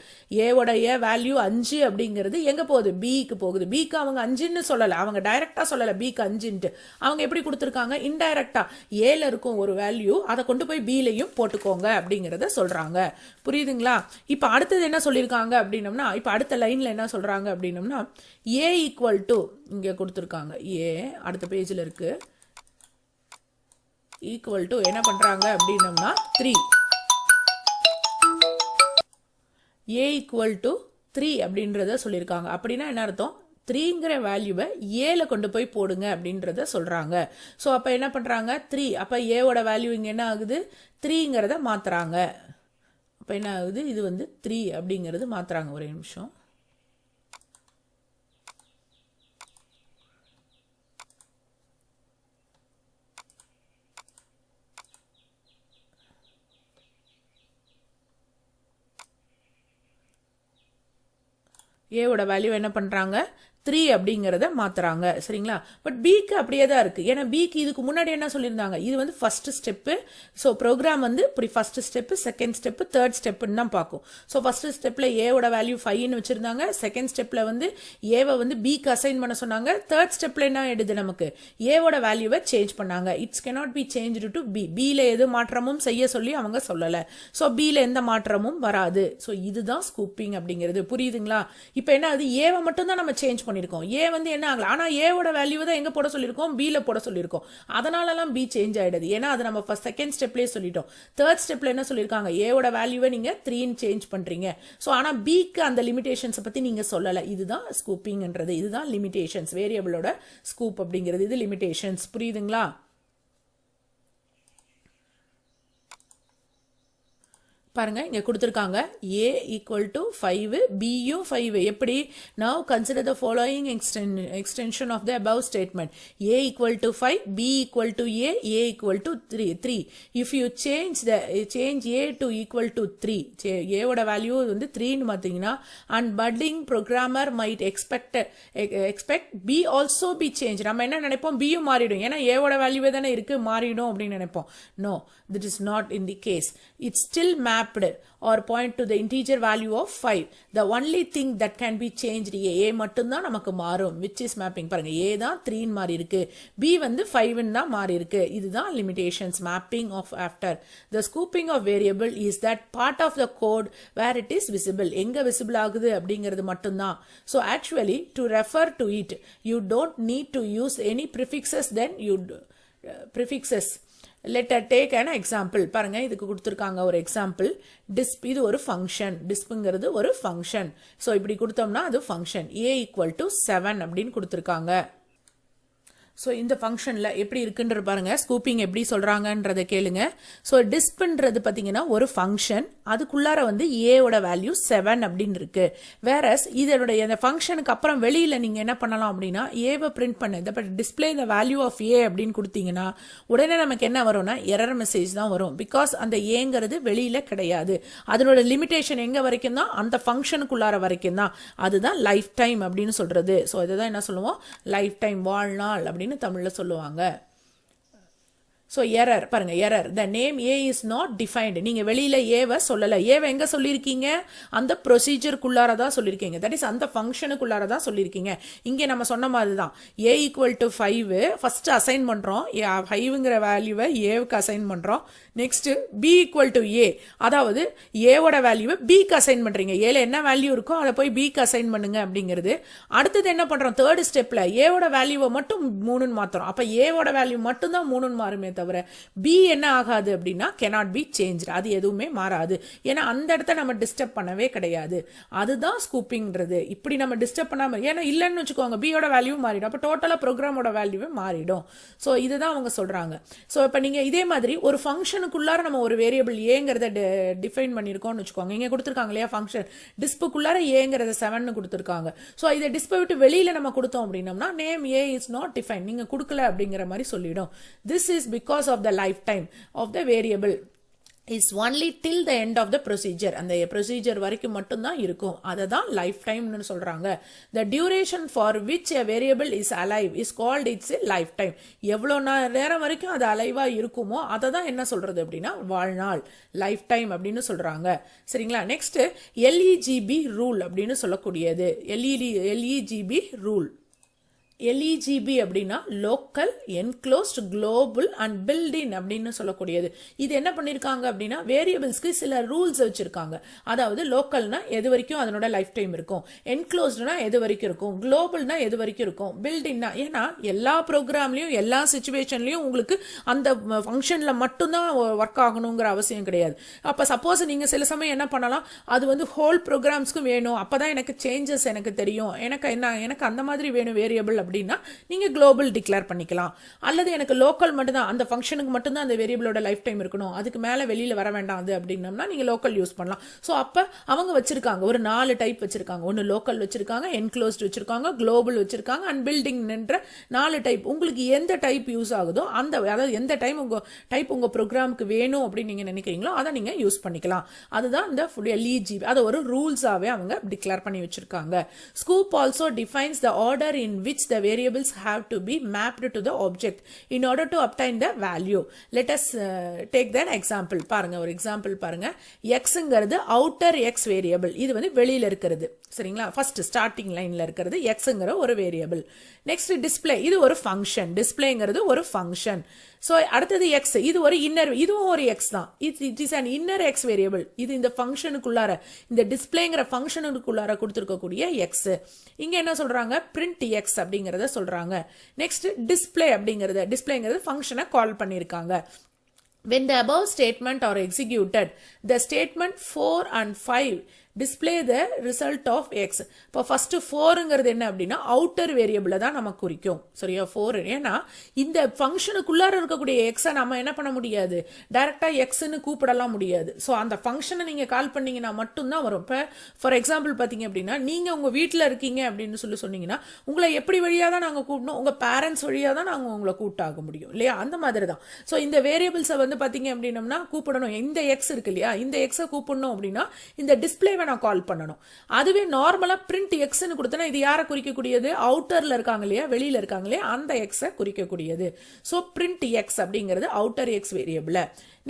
A: ஏவோடைய வேல்யூ 5 அப்படிங்கிறது எங்க போகுது, bக்கு போகுது. bக்கு அவங்க 5ன்னு சொல்லல, அவங்க டைரக்டா சொல்லல bக்கு 5ன்ட்டு. அவங்க எப்படி கொடுத்திருக்காங்க, இன்டைரக்டா ஏல இருக்கும் ஒரு வேல்யூ, அதை கொண்டு போய் bலயும் போட்டுக்கோங்க அப்படிங்கறத சொல்றாங்க. புரியுதுங்களா. இப்ப அடுத்தது என்ன சொல்லிருக்காங்க அப்படின்னம்னா, இப்ப அடுத்த லைன்ல என்ன சொல்றாங்க அப்படின்னம்னா a ஈக்குவல் டு, இங்க கொடுத்திருக்காங்க a அடுத்த பேஜ்ல இருக்கு, ஈக்குவல் டு என்ன பண்றாங்க அப்படின்னம்னா 3. a ஈக்குவல் டு 3 அப்படின்றத சொல்லியிருக்காங்க. அப்படின்னா என்ன அர்த்தம், 3ங்கிற வேல்யூவை ஏல கொண்டு போய் போடுங்க அப்படின்றத சொல்றாங்க. ஸோ அப்போ என்ன பண்றாங்க 3, அப்போ ஏவோட வேல்யூ இங்கே என்ன ஆகுது, 3ங்கிறத மாத்துறாங்க. அப்போ என்ன ஆகுது, இது வந்து 3 அப்படிங்கிறது மாத்துறாங்க. ஒரே நிமிஷம். ஏவோட வேல்யூ என்ன பண்றாங்க, 3 அப்படிங்கறத மாத்துறாங்க. சரிங்களா. பட் பிக்கு அப்படியே தான் இருக்கு. ஏன்னா பிக்கு இதுக்கு முன்னாடி என்ன சொல்லியிருந்தாங்க, இது வந்து ஃபர்ஸ்ட் ஸ்டெப். ஸோ ப்ரோக்ராம் வந்து இப்படி first step, second step, third ஸ்டெப்னு தான் பார்க்கும். ஸோ ஃபர்ஸ்ட் ஸ்டெப்ல ஏவோட வேல்யூ 5ன்னு வச்சிருந்தாங்க. செகண்ட் ஸ்டெப்ல வந்து ஏவை வந்து பிக்கு அசைன் பண்ண சொன்னாங்க. தேர்ட் ஸ்டெப்ல என்ன ஆயிடுது, நமக்கு ஏவோட வேல்யூவை சேஞ்ச் பண்ணாங்க. It's cannot be changed to B. பில எது மாற்றமும் செய்ய சொல்லி அவங்க சொல்லல. ஸோ பில எந்த மாற்றமும் வராது. ஸோ இதுதான் ஸ்கூப்பிங் அப்படிங்கிறது. புரியுதுங்களா. இப்போ என்ன ஆகுது, ஏவை மட்டும் தான் நம்ம சேஞ்ச் பண்ணிருக்கோம். ஏ வந்து என்ன ஆகல, ஆனா ஏவோட வேல்யூ தான் எங்க போட சொல்லிருக்கோம், பில போட சொல்லிருக்கோம். அதனாலலாம் பி சேஞ்ச் ஆயிடுது. ஏன்னா அது நம்ம ஃபர்ஸ்ட் செகண்ட் ஸ்டெப்லயே சொல்லிட்டோம். தேர்ட் ஸ்டெப்ல என்ன சொல்லிருக்காங்க, ஏவோட வேல்யூவை நீங்க 3ன்னு சேஞ்ச் பண்றீங்க. சோ ஆனா பிக்கு அந்த லிமிடேஷன்ஸ் பத்தி நீங்க சொல்லல. இதுதான் ஸ்கூப்பிங்ன்றது, இதுதான் லிமிடேஷன்ஸ், வேரியபிளோட ஸ்கூப் அப்படிங்கிறது, இது லிமிடேஷன்ஸ். புரியுதுங்களா. பாருங்க இங்க கொடுத்திருக்காங்க a equal to 5 b யும் 5 எப்படி now consider the following extension of the above statement a equal to 5 b equal to a equal to 3 if you change a to equal to 3 a ஓட வேல்யூ வந்து 3 னு மாத்தீங்கன்னா and budding programmer might expect b also be changed நம்ம என்ன நினைப்போம் b யும் மாறிடும் ஏனா a ஓட வேல்யூவே தானே இருக்கு மாறிடும் அப்படி நினைப்போம் no that is not in the case it's still mapped or point to the integer value of 5 the only thing that can be changed a மட்டும் தான் நமக்கு மாறும் which is mapping பாருங்க a தான் 3 ன்னு மாறி இருக்கு b வந்து 5 ன்னு தான் மாறி இருக்கு இதுதான் limitations mapping of after the scooping of variable is that part of the code where it is visible எங்க visible ஆகுது அப்படிங்கிறது மட்டும் தான் so actually to refer to it you don't need to use any prefixes then you prefixes let us take an example பாருங்க இதுக்கு கொடுத்திருக்காங்க ஒரு example disp இது ஒரு function dispங்கிறது ஒரு function so இப்படி கொடுத்தோம்னா அது function a equal to 7 அப்படினு கொடுத்திருக்காங்க so இந்த ஃபங்க்ஷன்ல எப்படி இருக்குன்றது பாருங்க ஸ்கூப்பிங் எப்படி சொல்றாங்கன்றதை கேளுங்க so dispன்றது பாத்தீங்கன்னா ஒரு ஃபங்க்ஷன் அதுக்குள்ளார வந்து a ஓட வேல்யூ 7 அப்படினு இருக்கு whereas இதோட இந்த ஃபங்க்ஷனுக்கு அப்புறம் வெளியில நீங்க என்ன பண்ணலாம் அப்படினா a வை பிரிண்ட் பண்ண the display the value of a அப்படினு கொடுத்தீங்கன்னா உடனே நமக்கு என்ன வரும்னா எரர் மெசேஜ் தான் வரும் because அந்த aங்கிறது வெளியில கிடையாது அதனோட லிமிட்டேஷன் எங்க வரைக்கும் தான் அந்த ஃபங்க்ஷனுக்குள்ளார வரைக்கும் தான் அதுதான் லைஃப் டைம் அப்படினு சொல்றது so இதுதான் என்ன சொல்லுவோம் லைஃப் டைம் வாழ்நாள் அப்படினு தமிழ்ல சொல்லுவாங்க so error பாருங்க error the name a is not defined நீங்க வெளியில a வை சொல்லல a வை எங்க சொல்லிருக்கீங்க அந்த procedure குள்ளார தான் சொல்லிருக்கீங்க that is அந்த ஃபங்க்ஷன் குள்ளார தான் சொல்லிருக்கீங்க இங்க நம்ம சொன்ன மாதிரி தான் a equal to 5 first assign பண்றோம் 5ங்கற வேல்யூவை a க்கு அசைன் பண்றோம் next b equal to a அதாவது a ஓட வேல்யூவை b க்கு அசைன் பண்றீங்க a ல என்ன வேல்யூ இருக்கோ அத போய் b க்கு அசைன் பண்ணுங்க அப்படிங்கிறது அடுத்து என்ன பண்றோம் third ஸ்டெப்ல a ஓட வேல்யூவை மட்டும் 3 ன்னு மாத்துறோம் அப்ப a ஓட வேல்யூ மட்டும் தான் 3 ன்னு மாறுமே தவிர b என்ன ஆகாது அப்படினா cannot be changed அது எதுவுமே மாறாது ஏனா அந்த இடத்தை நம்ம டிஸ்டர்ப் பண்ணவே கிடையாது அதுதான் ஸ்கூப்பிங்ன்றது இப்படி நம்ம டிஸ்டர்ப் பண்ணாம ஏனா இல்லன்னு வெச்சுக்கோங்க b ஓட வேல்யூ மாறிடும் அப்ப டோட்டலா புரோகிராமோட வேல்யூவே மாறிடும் சோ இதுதான் அவங்க சொல்றாங்க சோ இப்ப நீங்க இதே மாதிரி ஒரு ஃபங்க்ஷனுக்குள்ளார நம்ம ஒரு வேரியபிள் aங்கறத டிஃபைன் பண்ணிருக்கோம்னு வெச்சுக்கோங்க இங்க கொடுத்திருக்காங்க இல்லையா ஃபங்க்ஷன் டிஸ்ப்க்குள்ளார aங்கறத 7 னு கொடுத்திருக்காங்க சோ இத டிஸ்ப் விட்டு வெளியில நம்ம கொடுத்தோம் அப்படினா name a is not defined நீங்க கொடுக்கல அப்படிங்கற மாதிரி சொல்லிடும் this is because of the lifetime of the variable is only till the end of the procedure அந்த procedure வரைக்கும் மட்டும் தான் இருக்கும் அததான் lifetime னு சொல்றாங்க the duration for which a variable is alive is called its lifetime எவ்வளவு நேரம் வரைக்கும் அது அலைவா இருக்குமோ அததான் என்ன சொல்றது அப்படினா வாழ்நாள் lifetime அப்படினு சொல்றாங்க சரிங்களா next LEGB rule அப்படினு சொல்லக்கூடியது LEGB rule LEGB அப்படினா local enclosed global and built-in அப்படினு சொல்லக்கூடியது இது என்ன பண்ணிருக்காங்க அப்படினா வேரியபிள்ஸ்க்கு சில ரூல்ஸ் வச்சிருக்காங்க அதாவது லோக்கல்னா எது வரைக்கும் அதனோட லைஃப் டைம் இருக்கும் என்க்ளோஸ்ட்னா எது வரைக்கும் இருக்கும் குளோபல்னா எது வரைக்கும் இருக்கும் built-inனா ஏனா எல்லா ப்ரோகிராம்லயும் எல்லா சிச்சுவேஷன்லயும் உங்களுக்கு அந்த ஃபங்க்ஷன்ல மட்டும் தான் வர்க் ஆகணும்ங்கற அவசியம் கிடையாது அப்ப சப்போஸ் நீங்க சில சமயம் என்ன பண்ணலாம் அது வந்து ஹோல் ப்ரோகிராம்ஸ்க்கு வேணும் அப்பதான் எனக்கு சேஞ்சஸ் எனக்கு தெரியும் எனக்கு அந்த மாதிரி வேணும் வேரியபிள் அப்படினா நீங்க குளோபல் டிக்ளேர் பண்ணிக்கலாம் அல்லது எனக்கு லோக்கல் மட்டும் தான் அந்த ஃபங்க்ஷனுக்கு மட்டும் தான் அந்த வேரியபிளோட லைஃப் டைம் இருக்கணும் அதுக்கு மேல வெளியில வர வேண்டாம் அது அப்படினா நீங்க லோக்கல் யூஸ் பண்ணலாம் சோ அப்ப அவங்க வச்சிருக்காங்க ஒரு 4 டைப் வச்சிருக்காங்க ஒன்னு லோக்கல் வச்சிருக்காங்க என்க்ளோஸ்ட் வச்சிருக்காங்க குளோபல் வச்சிருக்காங்க அண்ட் பில்டிங் என்ற 4 டைப் உங்களுக்கு எந்த டைப் யூஸ் ஆகுதோ அந்த அதாவது எந்த டைப் உங்க ப்ரோகிராமுக்கு வேணும் அப்படி நீங்க நினைக்கிறீங்களோ அதை நீங்க யூஸ் பண்ணிக்கலாம் அதுதான் இந்த LEGB அது ஒரு ரூல்ஸாவே அவங்க டிக்ளேர் பண்ணி வச்சிருக்காங்க scope also defines the order in which the variables have to be mapped to the object in order to obtain the value let us take that example பாருங்க ஒரு எக்ஸாம்பிள் பாருங்க xங்கிறது outer x variable இது வந்து வெளியில இருக்குது சரிங்களா ஃபர்ஸ்ட் ஸ்டார்டிங் லைன்ல இருக்குது xங்கற ஒரு வேரியபிள் நெக்ஸ்ட் டிஸ்ப்ளே இது ஒரு ஃபங்க்ஷன் டிஸ்ப்ளேங்கிறது ஒரு ஃபங்க்ஷன் சோ அடுத்து x இது ஒரு இன்னர் இதுவும் ஒரு x தான் it is an inner x variable இது இந்த ஃபங்க்ஷனுக்குள்ளார இந்த டிஸ்ப்ளேங்கற ஃபங்க்ஷனுக்குள்ளார கொடுத்திருக்க கூடிய x இங்க என்ன சொல்றாங்க print x அப்படிங்கறத சொல்றாங்க நெக்ஸ்ட் டிஸ்ப்ளே அப்படிங்கறது ஃபங்க்ஷனை கால் பண்ணிருக்காங்க when the above statement are executed the statement 4 and 5 display the result of x. இப்போ first 4ங்கிறது என்ன அப்படின்னா outer variable தான் நமக்கு குறிக்கும். சரியா 4 ஏன்னா இந்த ஃபங்க்ஷனுக்குள்ளார இருக்கக்கூடிய x நம்ம என்ன பண்ண முடியாது, டைரக்டா xன்னு கூப்பிடலாம் முடியாது. ஸோ அந்த ஃபங்க்ஷனை நீங்க கால் பண்ணீங்கன்னா மட்டும்தான் வரும். இப்போ ஃபார் எக்ஸாம்பிள் பார்த்தீங்க அப்படின்னா நீங்க உங்க வீட்டில் இருக்கீங்க அப்படின்னு சொன்னீங்கன்னா உங்களை எப்படி வழியா தான் நாங்கள் கூப்பிடணும், உங்க பேரண்ட்ஸ் வழியா தான் நாங்கள் உங்களை கூப்பிட்டாக முடியும் இல்லையா, அந்த மாதிரி தான். ஸோ இந்த வேரியபிள்ஸை வந்து பார்த்தீங்க அப்படின்னம்னா கூப்பிடணும், இந்த எக்ஸ் இருக்கு இல்லையா, இந்த எக்ஸை கூப்பிடணும் அப்படின்னா இந்த டிஸ்பிளேவை நான் கால் பண்ணணும். அதுவே நார்மலா பிரிண்ட் எக்ஸ்ன்னு கொடுத்தனா இது யாரை குறிக்கக்கூடியது, அவுட்டர்ல இருக்காங்க இல்லையா, வெளியில இருக்காங்க இல்லையா, அந்த எக்ஸை குறிக்கக்கூடியது. ஸோ பிரிண்ட் எக்ஸ் அப்படிங்கிறது அவுட்டர் எக்ஸ் வேரியபிள்.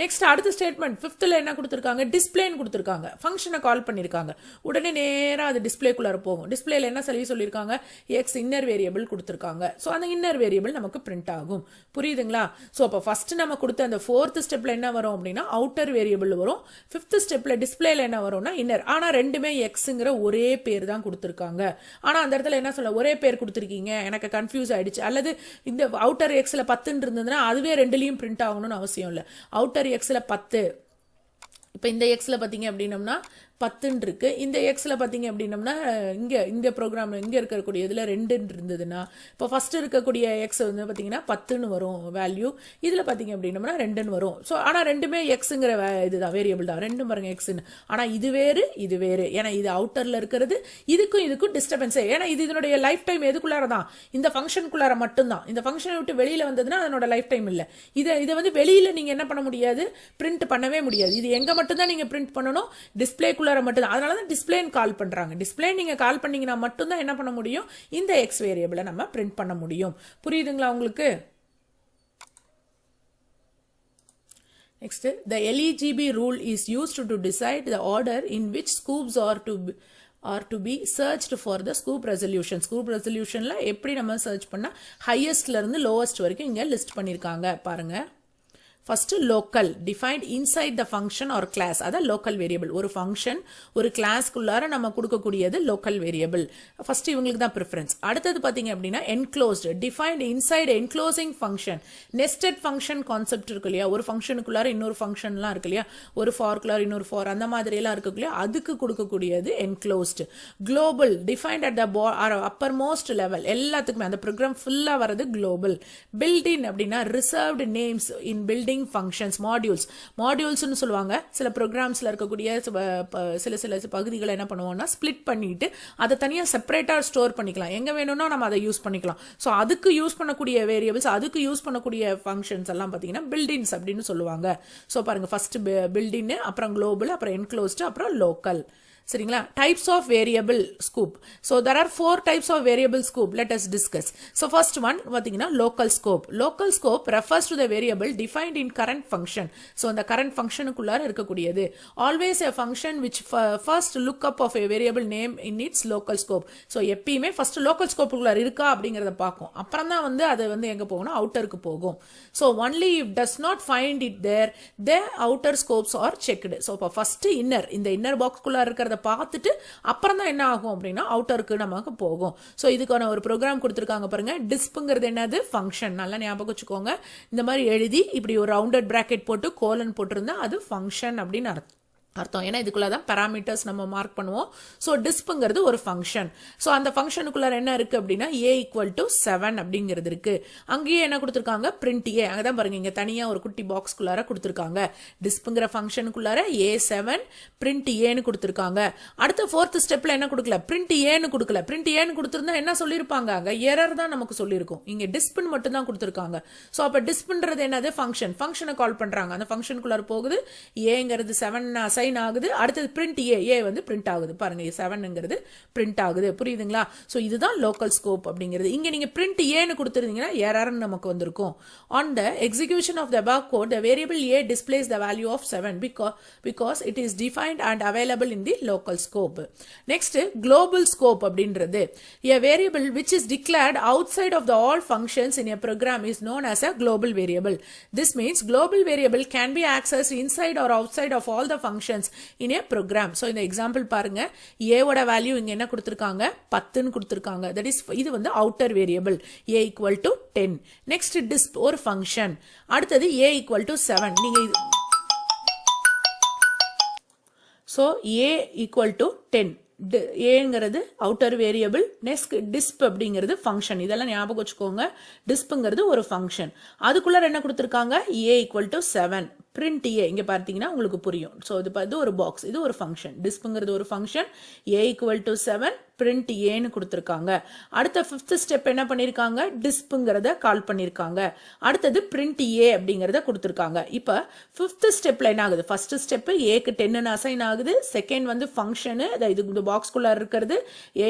A: நெக்ஸ்ட் அடுத்த ஸ்டேட்மெண்ட் 5th என்ன கொடுத்துருக்காங்க, டிஸ்பிளேன்னு கொடுத்துருக்காங்க. ஃபங்க்ஷனை கால் பண்ணியிருக்காங்க, உடனே நேராக அது டிஸ்பிளேக்குள்ளார போகும். டிஸ்பிளேல என்ன சொல்லியிருக்காங்க, எக்ஸ் இன்னர் வேரியபிள் கொடுத்துருக்காங்க. ஸோ அந்த இன்னர் வேரியபிள் நமக்கு பிரிண்ட் ஆகும். புரியுதுங்களா? ஸோ அப்போ ஃபர்ஸ்ட் நம்ம கொடுத்த அந்த 4th ஸ்டெப்ல என்ன வரும் அப்படின்னா அவுட்டர் வேரியபிள் வரும். 5th ஸ்டெப்ல டிஸ்பிளேல என்ன வரும்னா இன்னர். ஆனா ரெண்டுமே எக்ஸுங்கிற ஒரே பேர் தான் கொடுத்துருக்காங்க. ஆனா அந்த இடத்துல என்ன சொல்ல, ஒரே பேர் கொடுத்துருக்கீங்க, எனக்கு கன்ஃபியூஸ் ஆயிடுச்சு. அல்லது இந்த அவுட்டர் எக்ஸ்ல 10 இருந்ததுன்னா அதுவே ரெண்டுலையும் பிரிண்ட் ஆகணும்னு அவசியம் இல்லை. அவுட்டர் எக்ஸ்ல 10, இப்ப இந்த எக்ஸ்ல பாத்தீங்க அப்படின்னம்னா 10 இருக்கு, இந்த எக்ஸ்ல பாத்தீங்க அப்படின்னம்னா இங்க இந்த ப்ரோக்ராம் இங்க இருக்கக்கூடிய இதுல 2 இருந்ததுன்னா இப்போ ஃபர்ஸ்ட் இருக்கக்கூடிய எக்ஸ் வந்து பாத்தீங்கன்னா 10ன்னு வரும் வேல்யூ, இதுல பாத்தீங்க அப்படின்னம்னா 2ன்னு வரும். ஸோ ஆனா ரெண்டுமே எக்ஸுங்கிற இதுதான் வேரியபிள் தான், ரெண்டும் பாருங்க எக்ஸ்ன்னு. ஆனா இது வேறு இது வேறு, ஏன்னா இது அவுட்டர்ல இருக்கிறது, இதுக்கும் டிஸ்டர்பன்ஸ். ஏன்னா இது இதனுடைய லைஃப் டைம் எதுக்குள்ளார தான், இந்த ஃபங்க்ஷனுக்குள்ளார மட்டும்தான். இந்த ஃபங்க்ஷனை விட்டு வெளியில வந்ததுன்னா அதனோட லைஃப் டைம் இல்லை. இதை வந்து வெளியில நீங்க என்ன பண்ண முடியாது, பிரிண்ட் பண்ணவே முடியாது. இது எங்க மட்டும்தான் நீங்க பிரிண்ட் பண்ணணும், டிஸ்பிளேக்குள்ள மட்டும்தான். அதனால தான் டிஸ்பிளேன்னு கால் பண்றாங்க. டிஸ்பிளே நீங்க கால் பண்ணீங்கன்னா மட்டும்தான் என்ன பண்ண முடியும், இந்த எக்ஸ் வேரியபிளை நம்ம பிரிண்ட் பண்ண முடியும். புரியுதுங்களா உங்களுக்கு? Next, the LEGB rule is used to decide the order in which scoops are to be searched for the scoop resolution. Scoop resolutionல எப்படி நம்ம சர்ச் பண்ணா ஹையஸ்ட்ல இருந்து லோவஸ்ட் வரைக்கும் இங்க லிஸ்ட் பண்ணிருக்காங்க பாருங்க. First, local defined inside the function or class. That is local variable. ஒரு function ஒரு class குள்ளார நம்ம கொடுக்கக்கூடியது local variable. First இவங்களுக்கு தான் preference. அடுத்தது பாத்தீங்க அப்படின்னா enclosed defined inside enclosing function. Nested function concept இருக்கு இல்லையா, ஒரு ஃபங்க்ஷனுக்குள்ளார இன்னொரு ஃபங்க்ஷன்லாம் இருக்கு இல்லையா, ஒரு ஃபார்க்குள்ளார இன்னொரு ஃபார், அந்த மாதிரி எல்லாம் இருக்கு இல்லையா, அதுக்கு கொடுக்கக்கூடியது enclosed. Global defined at the uppermost level. எல்லாத்துக்குமே அந்த ப்ரோக்ராம் ஃபுல்லா வரது global. Built-in அப்படின்னா reserved names in building functions, modules னு சொல்லுவாங்க. சில ப்ரோக்ராம்ஸ்ல இருக்கக்கூடிய சில பகுதிகளை என்ன பண்ணுவோம்னா ஸ்ப்ளிட் பண்ணிட்டு அதை தனியா செப்பரேட்டா ஸ்டோர் பண்ணிக்கலாம். எங்க வேணும்னா நம்ம அதை யூஸ் பண்ணிக்கலாம். ஸோ அதுக்கு யூஸ் பண்ணக்கூடிய வேரியபிள்ஸ், அதுக்கு யூஸ் பண்ணக்கூடிய ஃபங்க்ஷன்ஸ் எல்லாம் பார்த்தீங்கன்னா பில்டின்ஸ் அப்படின்னு சொல்லுவாங்க. ஸோ பாருங்க, ஃபர்ஸ்ட் பில்டின், அப்புறம் குளோபல், அப்புறம் என்க்ளோஸ்டு, அப்புறம் லோக்கல். சரிங்களா? Types of variable scope. So there are 4 types of variable scope. Let us discuss. So first one பார்த்தீங்கன்னா local scope. Local scope refers to the variable defined in current function. So அந்த கரண்ட் ஃபங்க்ஷனுக்குள்ளார இருக்கக்கூடியது. Always a function which first look up of a variable name in its local scope. So எப்பயுமே ஃபர்ஸ்ட் லோக்கல் ஸ்கோப்புக்குள்ளார இருக்கா அப்படிங்கிறத பார்க்கும். அப்புறம் தான் வந்து அது வந்து எங்க போகணும், அவுட்டருக்கு போகும். So only if does not find it there the outer scopes are checked. So இப்போ ஃபர்ஸ்ட் இன்னர், இந்த இன்னர் பாக்ஸ்குள்ளார இருக்கிறத பார்த்துட்டு அப்புறம் தான் என்ன ஆகும் அப்படின்னா அவுட்டருக்கு நமக்கு போகும். ஸோ இதுக்கான ஒரு ப்ரோக்ராம் கொடுத்துருக்காங்க பாருங்க. டிஸ்ப்ங்கிறது என்னது, ஃபங்க்ஷன். நல்லா ஞாபகம் வச்சுக்கோங்க. இந்த மாதிரி எழுதி இப்படி ஒரு ரவுண்டட் பிராக்கெட் போட்டு கோலன் போட்டிருந்தா அது ஃபங்க்ஷன் அப்படின்னு அர்த்தம். ஏன்னா இதுக்குள்ளதான் பாராமீட்டர்ஸ் நம்ம மார்க் பண்ணுவோம். ஸோ டிஸ்ப்ங்கிறது ஒரு ஃபங்க்ஷன். ஸோ அந்த ஃபங்க்ஷனுக்குள்ள என்ன இருக்கு அப்படின்னா a=7 அப்படிங்கிறது இருக்கு. அங்கேயே என்ன கொடுத்துருக்காங்க, பிரிண்ட் ஏ. அங்கதான் பாருங்க, இங்க தனியா ஒரு குட்டி பாக்ஸ்குள்ளார கொடுத்துருக்காங்க. டிஸ்ப்ங்கிற ஃபங்க்ஷனுக்குள்ளார a7 பிரிண்ட் ஏன்னு கொடுத்துருக்காங்க. அடுத்த 4th ஸ்டெப்ல என்ன கொடுக்கல, பிரிண்ட் ஏன்னு கொடுக்கல. பிரிண்ட் ஏன்னு கொடுத்துருந்தா என்ன சொல்லியிருப்பாங்க, அங்க எரர் தான் நமக்கு சொல்லியிருக்கும். இங்க டிஸ்ப்னு மட்டும் தான் கொடுத்துருக்காங்க. ஸோ அப்ப டிஸ்ப்ன்றது என்னது, ஃபங்க்ஷன். ஃபங்க்ஷனை கால் பண்றாங்க, அந்த ஃபங்க்ஷனுக்குள்ளார போகுது. ஏங்கிறது 7 ஆகுது. அடுத்தது பிரிண்ட் ஏ வந்து பிரிண்ட் ஆகுது. பாருங்க, 7ங்கிறது பிரிண்ட் ஆகுது. புரியுதுங்களா? சோ இதுதான் லோக்கல் ஸ்கோப் அப்படிங்கிறது. இங்க நீங்க பிரிண்ட் ஏன்னு கொடுத்திருந்தீங்கன்னா எரர் நமக்கு வந்திருக்கும். On the execution of the above code, the variable a displays the value of 7 because it is defined and available in the local scope. Next, global scope அப்படின்றது a variable which is declared outside of the all functions in a program is known as a global variable. This means global variable can be accessed inside or outside of all the functions in a program. So இந்த எக்ஸாம்பிள் பாருங்க, a ஓட வேல்யூ இங்க என்ன கொடுத்திருக்காங்க, 10ன்னு கொடுத்திருக்காங்க. that is இது வந்து outer variable a = 10. next disp ஒரு function. அடுத்தது a = 7. நீங்க ஸோ ஏ ஈக்குவல் டு 10. ஏங்கிறது அவுட்டர் வேரியபிள், நெக்ஸ்ட் டிஸ்ப் அப்படிங்கிறது ஃபங்க்ஷன். இதெல்லாம் ஞாபகம் வச்சுக்கோங்க. டிஸ்ப்ங்கிறது ஒரு ஃபங்க்ஷன். அதுக்குள்ள என்ன கொடுத்துருக்காங்க? ஏ ஈக்குவல் டு 7. பிரிண்ட் ஏ இங்கே பார்த்தீங்கன்னா உங்களுக்கு புரியும். ஸோ இது ஒரு பாக்ஸ், இது ஒரு ஃபங்க்ஷன். டிஸ்ப்ங்கிறது ஒரு function. A equal to 7 print ஏன்னு கொடுத்துருக்காங்க. அடுத்த 5th ஸ்டெப் என்ன பண்ணியிருக்காங்க? டிஸ்ப்ங்கிறத கால் பண்ணியிருக்காங்க. அடுத்தது பிரிண்ட் ஏ அப்படிங்கிறத கொடுத்துருக்காங்க. இப்போ 5th ஸ்டெப்ல என்ன ஆகுது? ஃபர்ஸ்ட் ஸ்டெப் ஏக்கு 10 அசைன் ஆகுது. செகண்ட் வந்து ஃபங்க்ஷனு, இது இந்த பாக்ஸ்குள்ள இருக்கிறது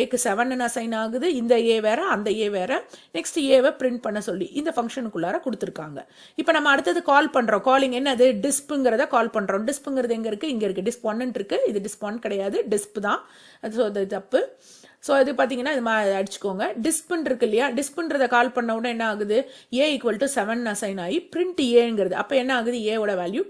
A: ஏக்கு 7 அசைன் ஆகுது. இந்த ஏ வேற, அந்த ஏ வேற. நெக்ஸ்ட் ஏவை பிரிண்ட் பண்ண சொல்லி இந்த ஃபங்க்ஷனுக்குள்ளார கொடுத்துருக்காங்க. இப்போ நம்ம அடுத்தது கால் பண்றோம். காலிங் என்னது? டிஸ்ப்ங்கிறத கால் பண்றோம். டிஸ்ப்ங்கிறது எங்க இருக்கு? இங்க இருக்கு. டிஸ்ப் 1 இருக்கு. இது டிஸ்ப் 1 கிடையாது, டிஸ்ப் தான். அது தப்பு. ஸோ இது பார்த்தீங்கன்னா இது அடிச்சுக்கோங்க. டிஸ்ப்னு இருக்கு இல்லையா? டிஸ்ப்ன்றதை கால் பண்ண உடனே என்ன ஆகுது? ஏ ஈக்குவல் டு 7 அசைன் ஆகி பிரிண்ட் ஏங்கிறது. அப்போ என்ன ஆகுது? ஏவோட வேல்யூ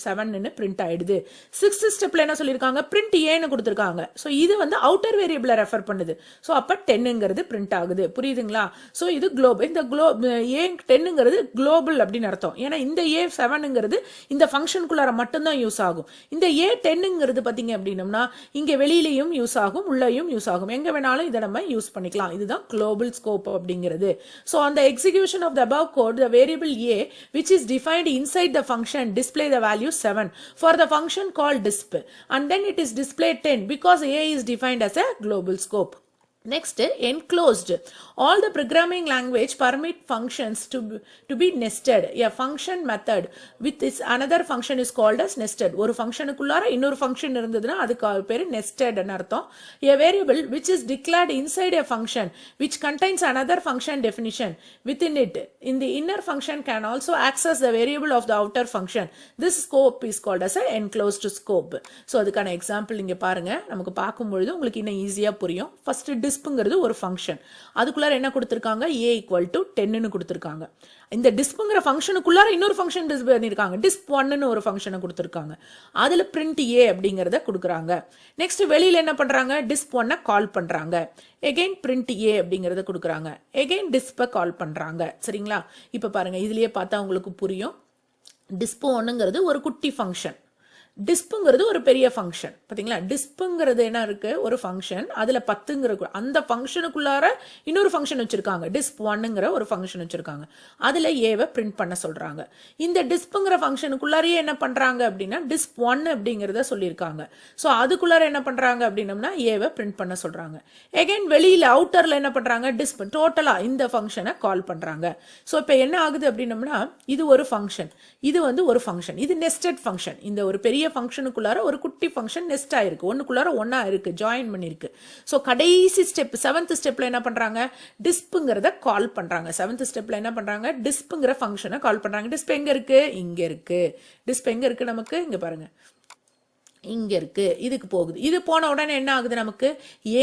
A: 7ன்னு பிரிண்ட் ஆயிடுது. 6th ஸ்டெப்ல என்ன சொல்லியிருக்காங்க? பிரிண்ட் ஏன்னு கொடுத்துருக்காங்க. ஸோ இது வந்து அவுட்டர் வேரியபிளை ரெஃபர் பண்ணுது. ஸோ அப்போ 10ங்கிறது பிரிண்ட் ஆகுது. புரியுதுங்களா? ஸோ இது குளோபல். இந்த ஏ 10ங்கிறது குளோபல் அப்படின்னு அர்த்தம். ஏன்னா இந்த ஏ 7ங்கிறது இந்த ஃபங்க்ஷனுக்குள்ளார மட்டும்தான் யூஸ் ஆகும். இந்த ஏ 10ங்கிறது பார்த்தீங்க அப்படின்னம்னா இங்கே வெளியிலையும் யூஸ் ஆகும், உள்ளேயும் யூஸ் ஆகும். எங்க வேணாலும் இதை நம்ம யூஸ் பண்ணிக்கலாம். இதுதான் global scope அப்படிங்கிறது. So on the execution of the above code, the variable a which is defined inside the function display the value 7 for the function called disp, and then it is displayed 10 because a is defined as a global scope. Next, enclosed. All the programming language permit functions to be nested. A function method with its another function is called as nested. ஒரு ஃபங்க்ஷனுக்குள்ளார இன்னொரு ஃபங்க்ஷன் இருந்ததுன்னா அதுக்கு பேர் nested ன்னு அர்த்தம். A variable which is declared inside a function which contains another function definition within it in the inner function can also access the variable of the outer function. This scope is called as a enclosed scope. So அதுக்கான எக்ஸாம்பிள் இங்க பாருங்க. நமக்கு பார்க்கும்பொழுது உங்களுக்கு இன்னும் ஈஸியா புரியும். ஃபர்ஸ்ட் டிஸ்ப்ங்கிறது ஒரு ஃபங்க்ஷன். அதுக்குள்ளார என்ன கொடுத்திருக்காங்க? a ஈக்குவல் டு 10ன்னு கொடுத்திருக்காங்க. இந்த டிஸ்ப்ங்கிற ஃபங்க்ஷனுக்குள்ளார இன்னொரு ஃபங்க்ஷன் டிஸ்ப் பண்ணிருக்காங்க. டிஸ்ப் 1ன்னு ஒரு ஃபங்க்ஷனை கொடுத்திருக்காங்க. அதுல பிரிண்ட் a அப்படிங்கறத கொடுக்குறாங்க. நெக்ஸ்ட் வெளியில என்ன பண்றாங்க? டிஸ்ப் 1 கால் பண்றாங்க. எகைன் பிரிண்ட் a அப்படிங்கறத கொடுக்குறாங்க. எகைன் டிஸ்பை கால் பண்றாங்க. சரிங்களா? இப்ப பாருங்க, இதுலயே பார்த்தா உங்களுக்கு புரியும். டிஸ்ப் 1ங்கிறது ஒரு குட்டி ஃபங்க்ஷன், டிஸ்ப்ங்கிறது ஒரு பெரிய ஃபங்க்ஷன். பாத்தீங்களா? டிஸ்ப்ங்கிறது என்ன இருக்கு? ஒரு ஃபங்க்ஷன். அதுல 10ங்கிற அந்த ஃபங்க்ஷனுக்குள்ளார இன்னொரு ஃபங்க்ஷன் வச்சிருக்காங்க. டிஸ்ப் 1ங்கிற ஒரு ஃபங்க்ஷன் வச்சிருக்காங்க. அதுல ஏவை பிரிண்ட் பண்ண சொல்றாங்க. இந்த டிஸ்ப்ங்கிற ஃபங்க்ஷனுக்குள்ளாரையே என்ன பண்றாங்க அப்படின்னா டிஸ்ப் 1 அப்படிங்கறத சொல்லியிருக்காங்க. சோ அதுக்குள்ளார என்ன பண்றாங்க அப்படின்னம்னா ஏவை பிரிண்ட் பண்ண சொல்றாங்க. எகைன் வெளியில அவுட்டர்ல என்ன பண்றாங்க? டிஸ்ப் டோட்டலா இந்த ஃபங்க்ஷனை கால் பண்றாங்க. சோ இப்ப என்ன ஆகுது அப்படின்னம்னா இது ஒரு ஃபங்க்ஷன், இது வந்து ஒரு ஃபங்க்ஷன், இது நெஸ்டட் ஃபங்க்ஷன். இந்த ஒரு பெரிய ஃபங்க்ஷனுக்குள்ளார ஒரு குட்டி ஃபங்க்ஷன் நெஸ்ட் ஆயிருக்கு, ஒண்ணுக்குள்ளார ஒண்ணா இருக்கு, ஜாயின் பண்ணிருக்கு. சோ கடைசி ஸ்டெப் 7th ஸ்டெப்ல என்ன பண்றாங்க? டிஸ்ப்ங்கிறத கால் பண்றாங்க. 7th ஸ்டெப்ல என்ன பண்றாங்க? டிஸ்ப்ங்கிற ஃபங்க்ஷனை கால் பண்றாங்க. டிஸ்ப் எங்க இருக்கு? இங்க இருக்கு. டிஸ்ப் எங்க இருக்கு? நமக்கு இங்க பாருங்க, இங்க இருக்கு. இதுக்கு போகுது. இது போன உடனே என்ன ஆகுது? நமக்கு